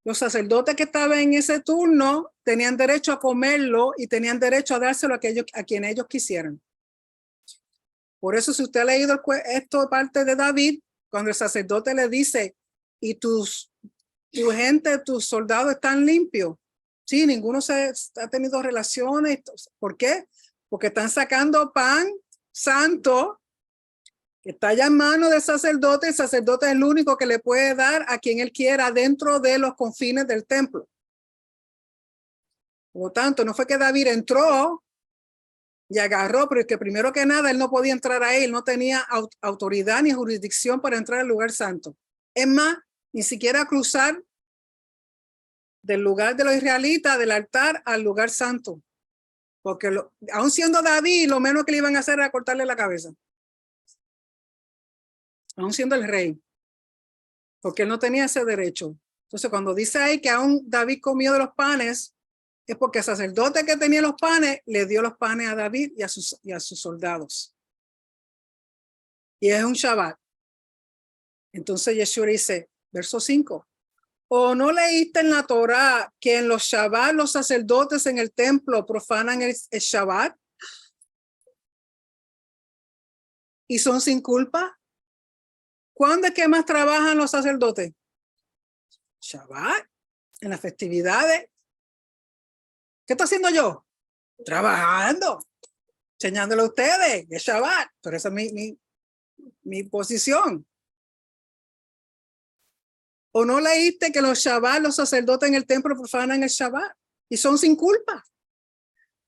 los sacerdotes que estaban en ese turno tenían derecho a comerlo y tenían derecho a dárselo a quien ellos quisieran. Por eso, si usted ha leído esto de parte de David, cuando el sacerdote le dice, y tu gente, tus soldados están limpios. Sí, ninguno ha tenido relaciones. ¿Por qué? Porque están sacando pan santo que está ya en manos del sacerdote. El sacerdote es el único que le puede dar a quien él quiera dentro de los confines del templo. Por lo tanto, no fue que David entró y agarró, pero es que primero que nada él no podía entrar ahí, él no tenía autoridad ni jurisdicción para entrar al lugar santo. Es más, ni siquiera cruzar del lugar de los israelitas, del altar al lugar santo. Porque aún siendo David, lo menos que le iban a hacer era cortarle la cabeza. Aún siendo el rey. Porque él no tenía ese derecho. Entonces, cuando dice ahí que aún David comió de los panes, es porque el sacerdote que tenía los panes le dio los panes a David y a sus soldados. Y es un Shabbat. Entonces Yeshua dice, verso 5, ¿O no leíste en la Torá que en los Shabbat los sacerdotes en el templo profanan el Shabbat? ¿Y son sin culpa? ¿Cuándo es que más trabajan los sacerdotes? Shabbat, en las festividades. ¿Qué estoy haciendo yo? Trabajando, enseñándole a ustedes el Shabbat. Pero esa es mi posición. ¿O no leíste que los Shabbat, los sacerdotes en el templo profanan el Shabbat y son sin culpa?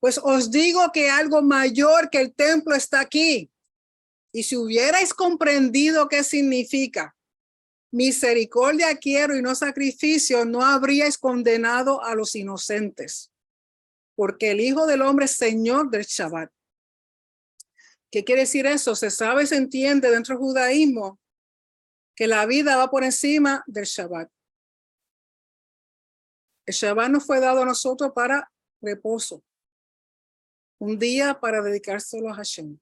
Pues os digo que algo mayor que el templo está aquí. Y si hubierais comprendido qué significa misericordia quiero y no sacrificio, no habríais condenado a los inocentes. Porque el Hijo del Hombre es Señor del Shabbat. ¿Qué quiere decir eso? Se sabe, se entiende dentro del judaísmo que la vida va por encima del Shabbat. El Shabbat nos fue dado a nosotros para reposo. Un día para dedicárselo a Hashem.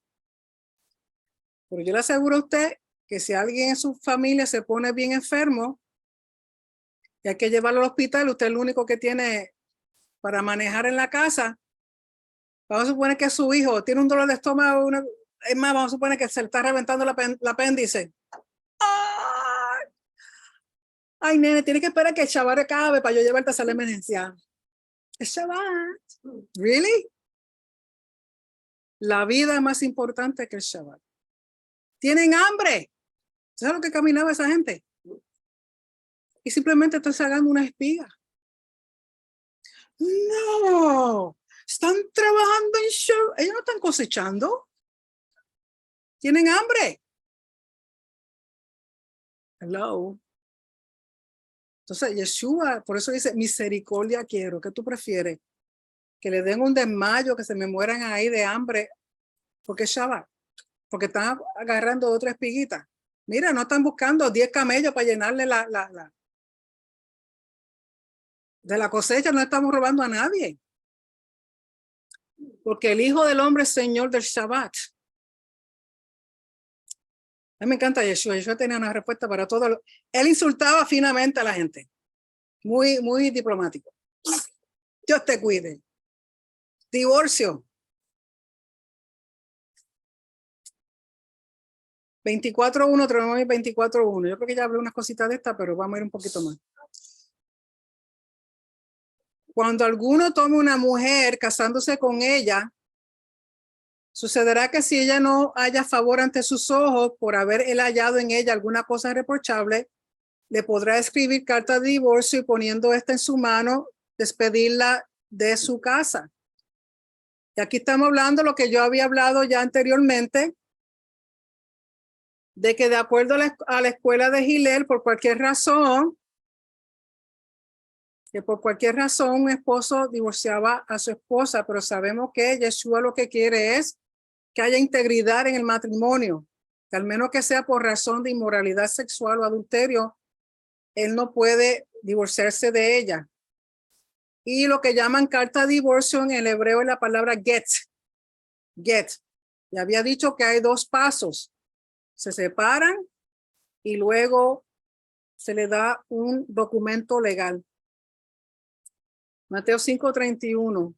Pero yo le aseguro a usted que si alguien en su familia se pone bien enfermo y hay que llevarlo al hospital, usted es el único que tiene para manejar en la casa. Vamos a suponer que su hijo tiene un dolor de estómago, es más, vamos a suponer que se le está reventando el apéndice. Ay, nene, tiene que esperar que el Shabbat acabe para yo llevarte a la emergencia. El Shabbat. ¿Really? La vida es más importante que el Shabbat. ¿Tienen hambre? ¿Sabes lo que caminaba esa gente? Y simplemente están sacando una espiga. No, están trabajando en show. Ellos no están cosechando. Tienen hambre. Hello. Entonces, Yeshua, por eso dice, misericordia quiero. ¿Qué tú prefieres? Que le den un desmayo, que se me mueran ahí de hambre, porque es Shabbat, porque están agarrando otra espiguita. Mira, no están buscando 10 camellos para llenarle de la cosecha, no estamos robando a nadie. Porque el Hijo del Hombre es Señor del Shabbat. A mí me encanta Yeshua. Yeshua tenía una respuesta para todo. Él insultaba finamente a la gente. Muy, muy diplomático. Dios te cuide. Divorcio. 24.1, Deuteronomio 24.1. Yo creo que ya hablé unas cositas de esta, pero vamos a ir un poquito más. Cuando alguno tome una mujer casándose con ella, sucederá que si ella no haya favor ante sus ojos por haber él hallado en ella alguna cosa reprochable, le podrá escribir carta de divorcio y poniendo esta en su mano, despedirla de su casa. Y aquí estamos hablando lo que yo había hablado ya anteriormente, de que de acuerdo a la escuela de Hillel, por cualquier razón, un esposo divorciaba a su esposa, pero sabemos que Yeshua lo que quiere es que haya integridad en el matrimonio, que al menos que sea por razón de inmoralidad sexual o adulterio, él no puede divorciarse de ella. Y lo que llaman carta de divorcio en el hebreo es la palabra get. Get. Ya había dicho que hay 2 pasos. Se separan y luego se le da un documento legal. Mateo 5:31.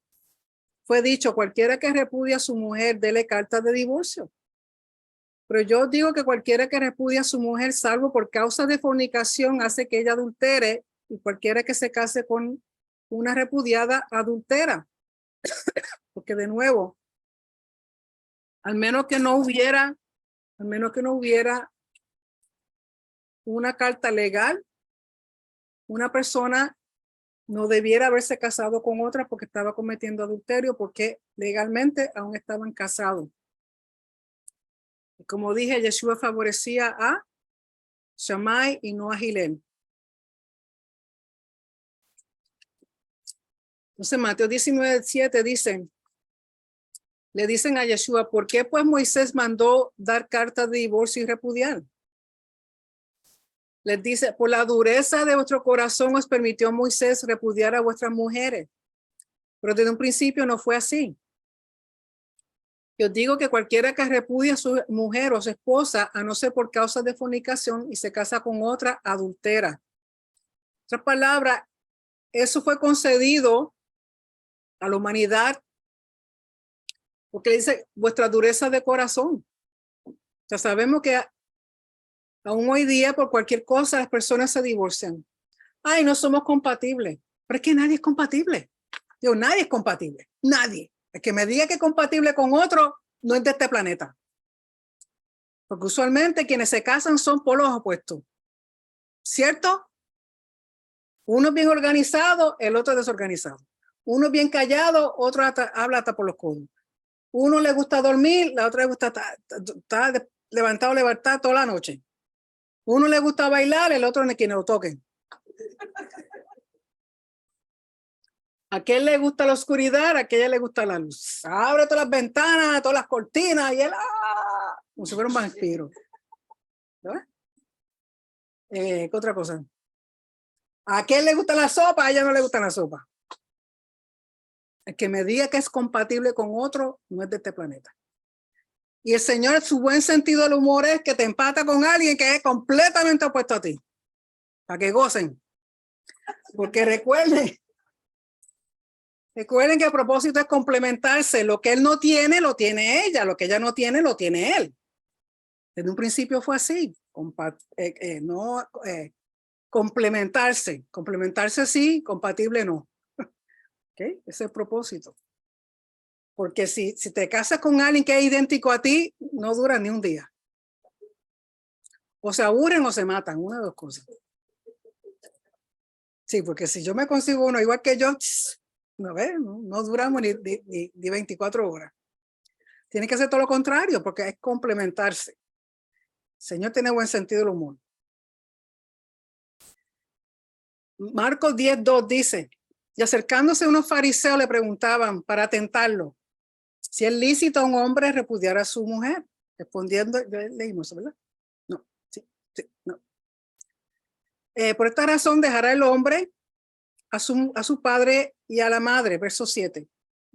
Fue dicho, cualquiera que repudia a su mujer, dele carta de divorcio. Pero yo digo que cualquiera que repudia a su mujer, salvo por causa de fornicación, hace que ella adultere, y cualquiera que se case con una repudiada adultera. Porque de nuevo, al menos que no hubiera una carta legal, una persona no debiera haberse casado con otra porque estaba cometiendo adulterio, porque legalmente aún estaban casados. Y como dije, Yeshua favorecía a Shammai y no a Hillel. Entonces Mateo 19:7 le dicen a Yeshua, ¿por qué pues Moisés mandó dar carta de divorcio y repudiar? Les dice, por la dureza de vuestro corazón os permitió Moisés repudiar a vuestras mujeres. Pero desde un principio no fue así. Yo digo que cualquiera que repudia a su mujer o su esposa, a no ser por causa de fornicación y se casa con otra, adultera. otras palabras, eso fue concedido a la humanidad porque dice vuestra dureza de corazón. Ya sabemos que aún hoy día por cualquier cosa las personas se divorcian. Ay, no somos compatibles. Pero es que nadie es compatible. Digo, nadie es compatible. Nadie. El que me diga que es compatible con otro no es de este planeta. Porque usualmente quienes se casan son polos opuestos. ¿Cierto? Uno es bien organizado, el otro es desorganizado. Uno es bien callado, otro habla hasta por los codos. Uno le gusta dormir, la otra le gusta estar levantado toda la noche. Uno le gusta bailar, el otro ni quien lo toque. A aquel le gusta la oscuridad, a aquella le gusta la luz. Abre todas las ventanas, todas las cortinas y él, como si fuera un vampiro. ¿No? ¿Qué otra cosa? A aquel le gusta la sopa, a ella no le gusta la sopa. El que me diga que es compatible con otro no es de este planeta. Y el Señor, su buen sentido del humor es que te empata con alguien que es completamente opuesto a ti. Para que gocen. Porque recuerden que a propósito es complementarse. Lo que él no tiene, lo tiene ella. Lo que ella no tiene, lo tiene él. Desde un principio fue así. Complementarse. Complementarse sí, compatible no. ¿Okay? Ese es el propósito. Porque si te casas con alguien que es idéntico a ti, no dura ni un día. O se aburren o se matan, una de dos cosas. Sí, porque si yo me consigo uno igual que yo, no duramos ni 24 horas. Tiene que hacer todo lo contrario, porque es complementarse. El Señor tiene buen sentido del humor. Marcos 10:2 dice, y acercándose unos fariseos le preguntaban para tentarlo, si es lícito a un hombre repudiar a su mujer. Respondiendo, leímos, ¿verdad? No, sí, no. Por esta razón dejará el hombre a su padre y a la madre, verso 7.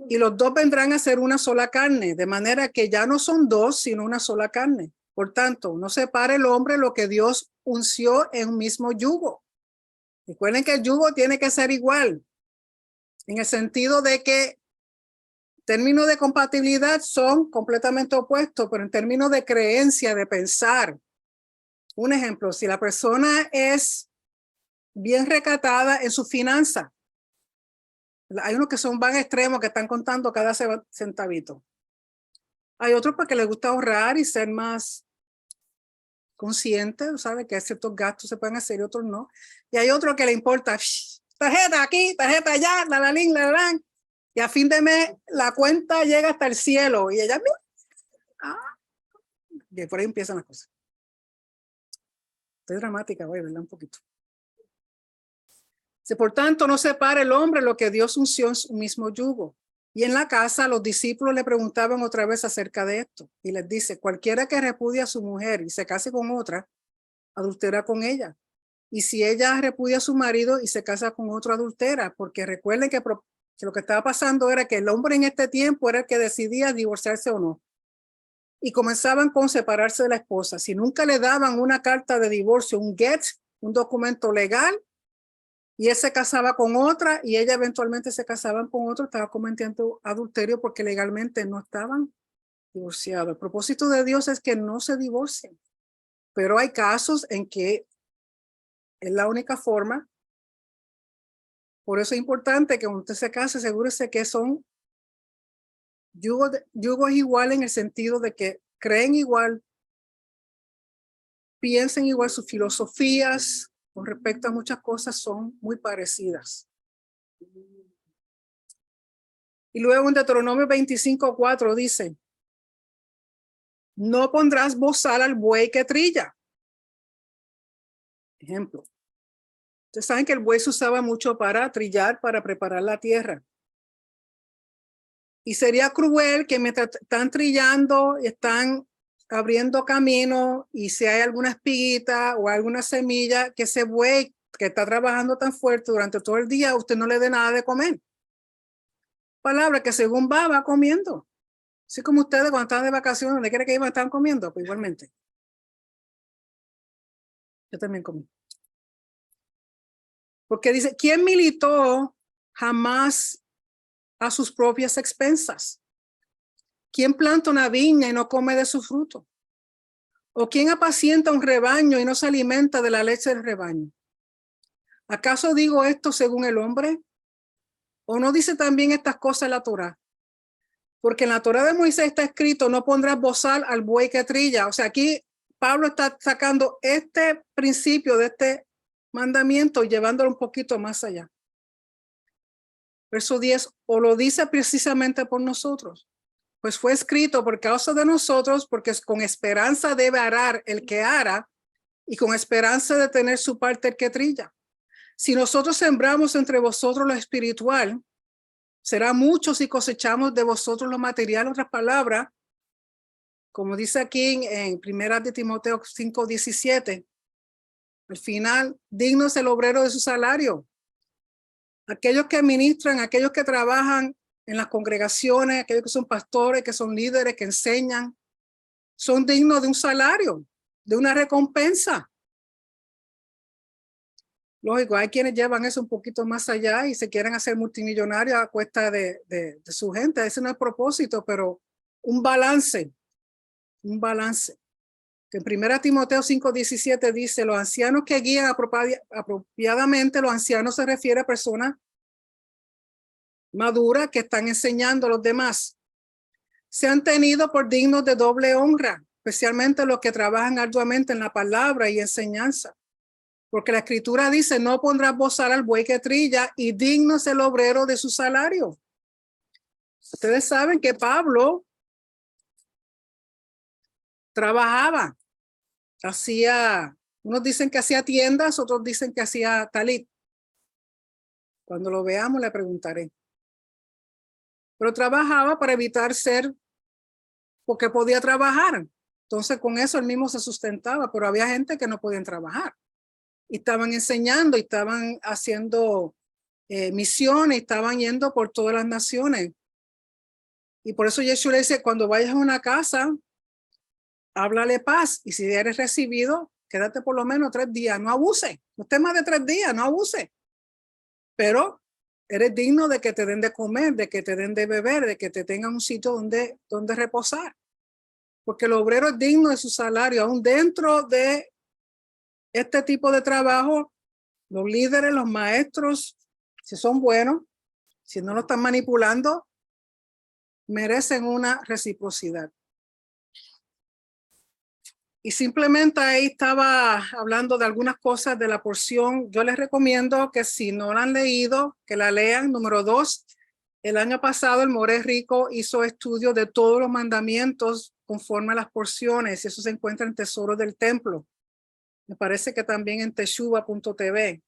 Y los dos vendrán a ser una sola carne, de manera que ya no son dos, sino una sola carne. Por tanto, no separe el hombre lo que Dios unció en un mismo yugo. Recuerden que el yugo tiene que ser igual, en el sentido de que términos de compatibilidad son completamente opuestos, pero en términos de creencia, de pensar. Un ejemplo, si la persona es bien recatada en su finanza, hay unos que van extremos que están contando cada centavito. Hay otros porque les gusta ahorrar y ser más conscientes, ¿sabe? Que ciertos gastos se pueden hacer y otros no. Y hay otros que le importa, tarjeta aquí, tarjeta allá, la. Y a fin de mes la cuenta llega hasta el cielo y ella, y por ahí empiezan las cosas. Estoy dramática hoy, ¿verdad? Un poquito. Por tanto, no separe el hombre lo que Dios unció en su mismo yugo. Y en la casa los discípulos le preguntaban otra vez acerca de esto. Y les dice, cualquiera que repudie a su mujer y se case con otra, adultera con ella. Y si ella repudia a su marido y se casa con otro, adultera. Porque recuerden que lo que estaba pasando era que el hombre en este tiempo era el que decidía divorciarse o no. Y comenzaban con separarse de la esposa. Si nunca le daban una carta de divorcio, un get, un documento legal, y él se casaba con otra y ella eventualmente se casaban con otro, estaba cometiendo adulterio porque legalmente no estaban divorciados. El propósito de Dios es que no se divorcien, pero hay casos en que es la única forma. Por eso es importante que cuando usted se case, asegúrese que son yugos iguales en el sentido de que creen igual, piensen igual, sus filosofías con respecto a muchas cosas son muy parecidas. Y luego en Deuteronomio 25:4 dice, no pondrás bozal al buey que trilla. Ejemplo. Ustedes saben que el buey se usaba mucho para trillar, para preparar la tierra. Y sería cruel que mientras están trillando, están abriendo camino y si hay alguna espiguita o alguna semilla, que ese buey que está trabajando tan fuerte durante todo el día, usted no le dé nada de comer. Palabra que según va comiendo. Así como ustedes cuando están de vacaciones, ¿dónde quiere que iban a estar comiendo? Pues igualmente. Yo también comí. Porque dice, ¿quién militó jamás a sus propias expensas? ¿Quién planta una viña y no come de su fruto? ¿O quién apacienta un rebaño y no se alimenta de la leche del rebaño? ¿Acaso digo esto según el hombre? ¿O no dice también estas cosas la Torá? Porque en la Torá de Moisés está escrito, no pondrás bozal al buey que trilla. O sea, aquí Pablo está sacando este principio de este mandamiento y llevándolo un poquito más allá. Verso 10, o lo dice precisamente por nosotros. Pues fue escrito por causa de nosotros, porque con esperanza debe arar el que ara y con esperanza de tener su parte el que trilla. Si nosotros sembramos entre vosotros lo espiritual, será mucho si cosechamos de vosotros lo material. Otras palabras, como dice aquí en 1 de Timoteo 5:17, al final, digno es el obrero de su salario. Aquellos que ministran, aquellos que trabajan en las congregaciones, aquellos que son pastores, que son líderes, que enseñan, son dignos de un salario, de una recompensa. Lógico, hay quienes llevan eso un poquito más allá y se quieren hacer multimillonarios a cuesta de su gente. Ese no es el propósito, pero un balance. Que en 1 Timoteo 5:17 dice, los ancianos que guían apropiadamente, los ancianos se refiere a personas maduras que están enseñando a los demás. Se han tenido por dignos de doble honra, especialmente los que trabajan arduamente en la palabra y enseñanza. Porque la escritura dice, no pondrás bozal al buey que trilla y digno es el obrero de su salario. Ustedes saben que Pablo trabajaba, unos dicen que hacía tiendas, otros dicen que hacía talit. Cuando lo veamos le preguntaré. Pero trabajaba para evitar porque podía trabajar. Entonces con eso él mismo se sustentaba, pero había gente que no podían trabajar. Y estaban enseñando y estaban haciendo misiones, estaban yendo por todas las naciones. Y por eso Yeshua le dice, cuando vayas a una casa, háblale paz. Y si eres recibido, quédate por lo menos 3 días. No abuse. No estés más de 3 días, no abuse. Pero eres digno de que te den de comer, de que te den de beber, de que te tengan un sitio donde reposar. Porque el obrero es digno de su salario, aún dentro de este tipo de trabajo. Los líderes, los maestros, si son buenos, si no lo están manipulando, merecen una reciprocidad. Y simplemente ahí estaba hablando de algunas cosas de la porción. Yo les recomiendo que si no la han leído, que la lean. Número 2, el año pasado el More Rico hizo estudios de todos los mandamientos conforme a las porciones. Y eso se encuentra en Tesoros del Templo. Me parece que también en teshuva.tv.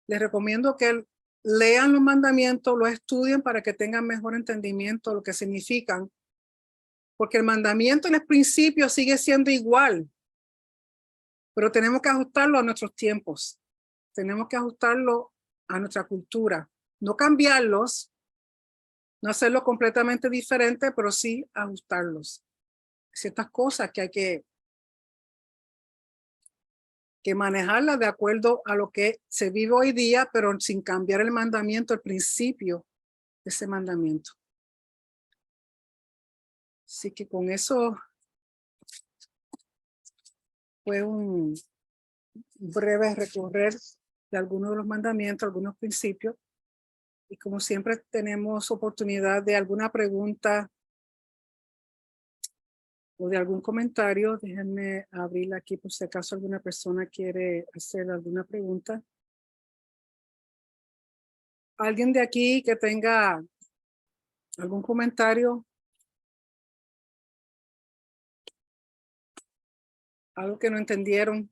Les recomiendo que lean los mandamientos, los estudien para que tengan mejor entendimiento de lo que significan. Porque el mandamiento en el principio sigue siendo igual, pero tenemos que ajustarlo a nuestros tiempos. Tenemos que ajustarlo a nuestra cultura. No cambiarlos, no hacerlo completamente diferente, pero sí ajustarlos. Ciertas cosas que hay que manejarlas de acuerdo a lo que se vive hoy día, pero sin cambiar el mandamiento, el principio de ese mandamiento. Así que con eso fue un breve recorrer de algunos de los mandamientos, algunos principios. Y como siempre tenemos oportunidad de alguna pregunta o de algún comentario. Déjenme abrirla aquí por si acaso alguna persona quiere hacer alguna pregunta. ¿Alguien de aquí que tenga algún comentario? Algo que no entendieron.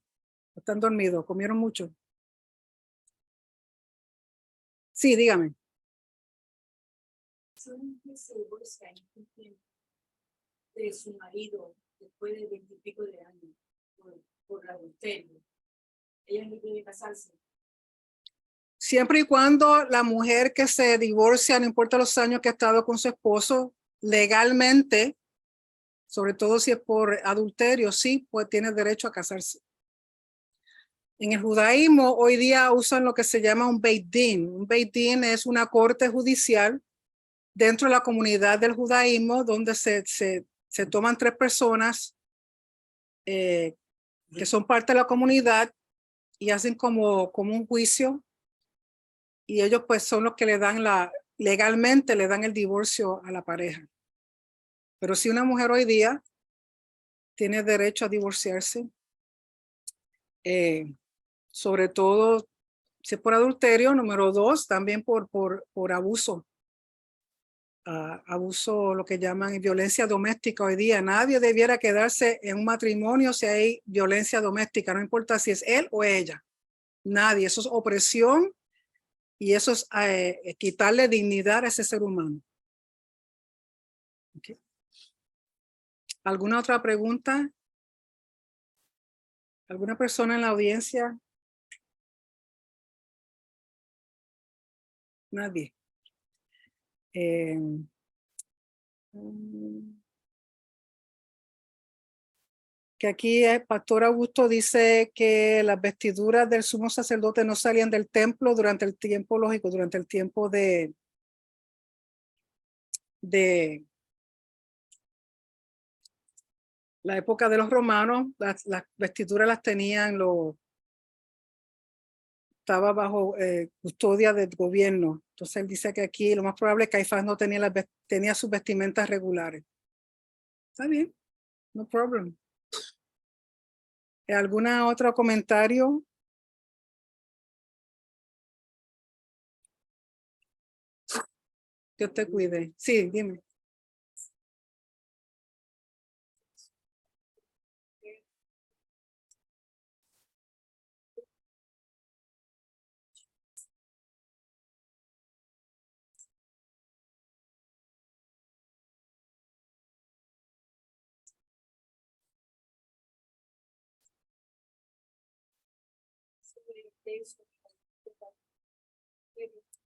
Están dormidos, comieron mucho. Sí, dígame. De su marido después de 20 y pico de años por adulterio. Ella no puede casarse. Siempre y cuando la mujer que se divorcia, no importa los años que ha estado con su esposo, legalmente, sobre todo si es por adulterio, sí, pues tiene derecho a casarse. En el judaísmo hoy día usan lo que se llama un Beit Din. Un Beit Din es una corte judicial dentro de la comunidad del judaísmo donde se toman tres personas que son parte de la comunidad y hacen como un juicio y ellos pues son los que legalmente le dan el divorcio a la pareja. Pero si una mujer hoy día tiene derecho a divorciarse, sobre todo si es por adulterio, número 2, también por abuso. Abuso, lo que llaman violencia doméstica hoy día. Nadie debiera quedarse en un matrimonio si hay violencia doméstica, no importa si es él o ella. Nadie, eso es opresión y eso es quitarle dignidad a ese ser humano. Okay. ¿Alguna otra pregunta? ¿Alguna persona en la audiencia? Nadie. Que aquí el pastor Augusto dice que las vestiduras del sumo sacerdote no salían del templo durante el tiempo lógico, durante el tiempo de la época de los romanos. Las vestiduras las tenían estaba bajo custodia del gobierno. Entonces él dice que aquí lo más probable es que Caifás no tenía sus vestimentas regulares. Está bien, no problem. ¿Algún otro comentario? Dios te cuide. Sí, dime.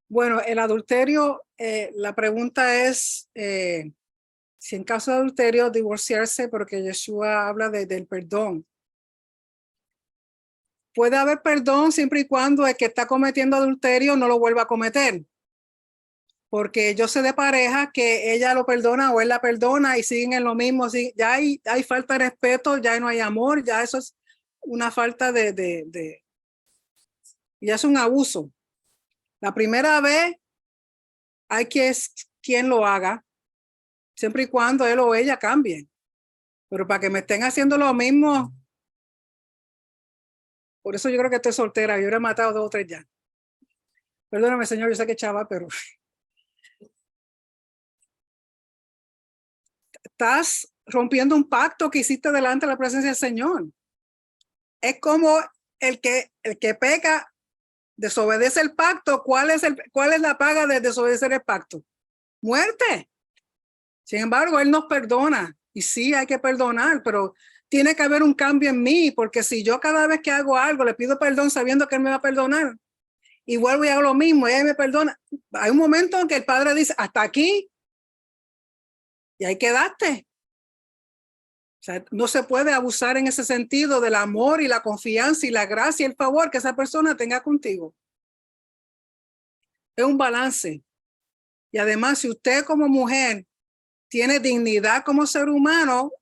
Bueno, el adulterio, la pregunta es si en caso de adulterio divorciarse, porque Yeshua habla del perdón. Puede haber perdón siempre y cuando el que está cometiendo adulterio no lo vuelva a cometer. Porque yo sé de pareja que ella lo perdona o él la perdona y siguen en lo mismo. Ya hay falta de respeto, ya no hay amor, ya eso es una falta ya es un abuso. La primera vez hay que es quien lo haga, siempre y cuando él o ella cambien. Pero para que me estén haciendo lo mismo, por eso yo creo que estoy soltera. Yo he matado 2 o 3 ya. Perdóname, señor, yo sé que chava, pero estás rompiendo un pacto que hiciste delante de la presencia del Señor. Es como el que peca, desobedece el pacto. ¿Cuál es la paga de desobedecer el pacto? Muerte. Sin embargo, Él nos perdona. Y sí, hay que perdonar, pero tiene que haber un cambio en mí, porque si yo cada vez que hago algo le pido perdón sabiendo que Él me va a perdonar, y vuelvo y hago lo mismo, y Él me perdona, hay un momento en que el Padre dice, hasta aquí, y ahí quedaste. O sea, no se puede abusar en ese sentido del amor y la confianza y la gracia y el favor que esa persona tenga contigo. Es un balance. Y además, si usted como mujer tiene dignidad como ser humano,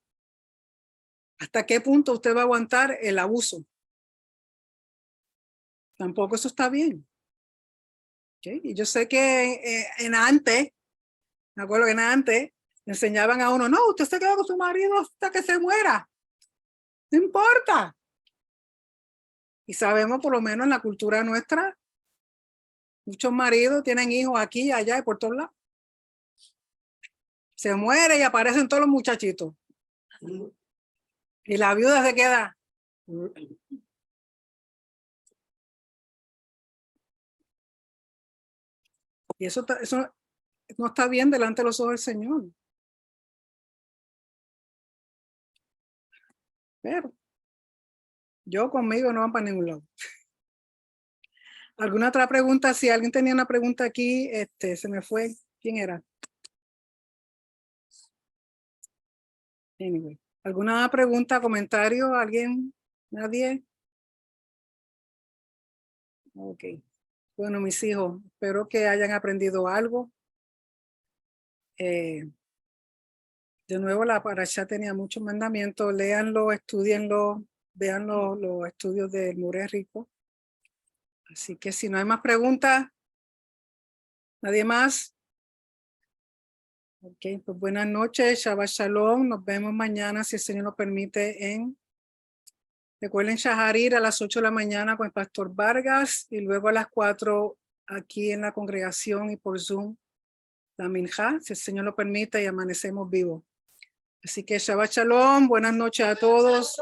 ¿hasta qué punto usted va a aguantar el abuso? Tampoco eso está bien. ¿Okay? Y yo sé que me acuerdo que antes enseñaban a uno, no, usted se queda con su marido hasta que se muera. No importa. Y sabemos por lo menos en la cultura nuestra, muchos maridos tienen hijos aquí, allá y por todos lados. Se muere y aparecen todos los muchachitos. Y la viuda se queda. Y eso no está bien delante de los ojos del Señor. Pero yo conmigo no van para ningún lado. ¿Alguna otra pregunta? Si alguien tenía una pregunta aquí, se me fue. ¿Quién era? Anyway. ¿Alguna pregunta, comentario? ¿Alguien? ¿Nadie? Ok. Bueno, mis hijos, espero que hayan aprendido algo. De nuevo, la parashá tenía muchos mandamientos. Léanlo, estudienlo, vean los estudios del Mure Rico. Así que si no hay más preguntas, nadie más. Ok, pues buenas noches, Shabbat Shalom. Nos vemos mañana, si el Señor nos permite, recuerden Shaharir a las 8 de la mañana con el Pastor Vargas y luego a las 4 aquí en la congregación y por Zoom la Minjá, si el Señor lo permite y amanecemos vivos. Así que Shabbat Shalom, buenas noches a todos.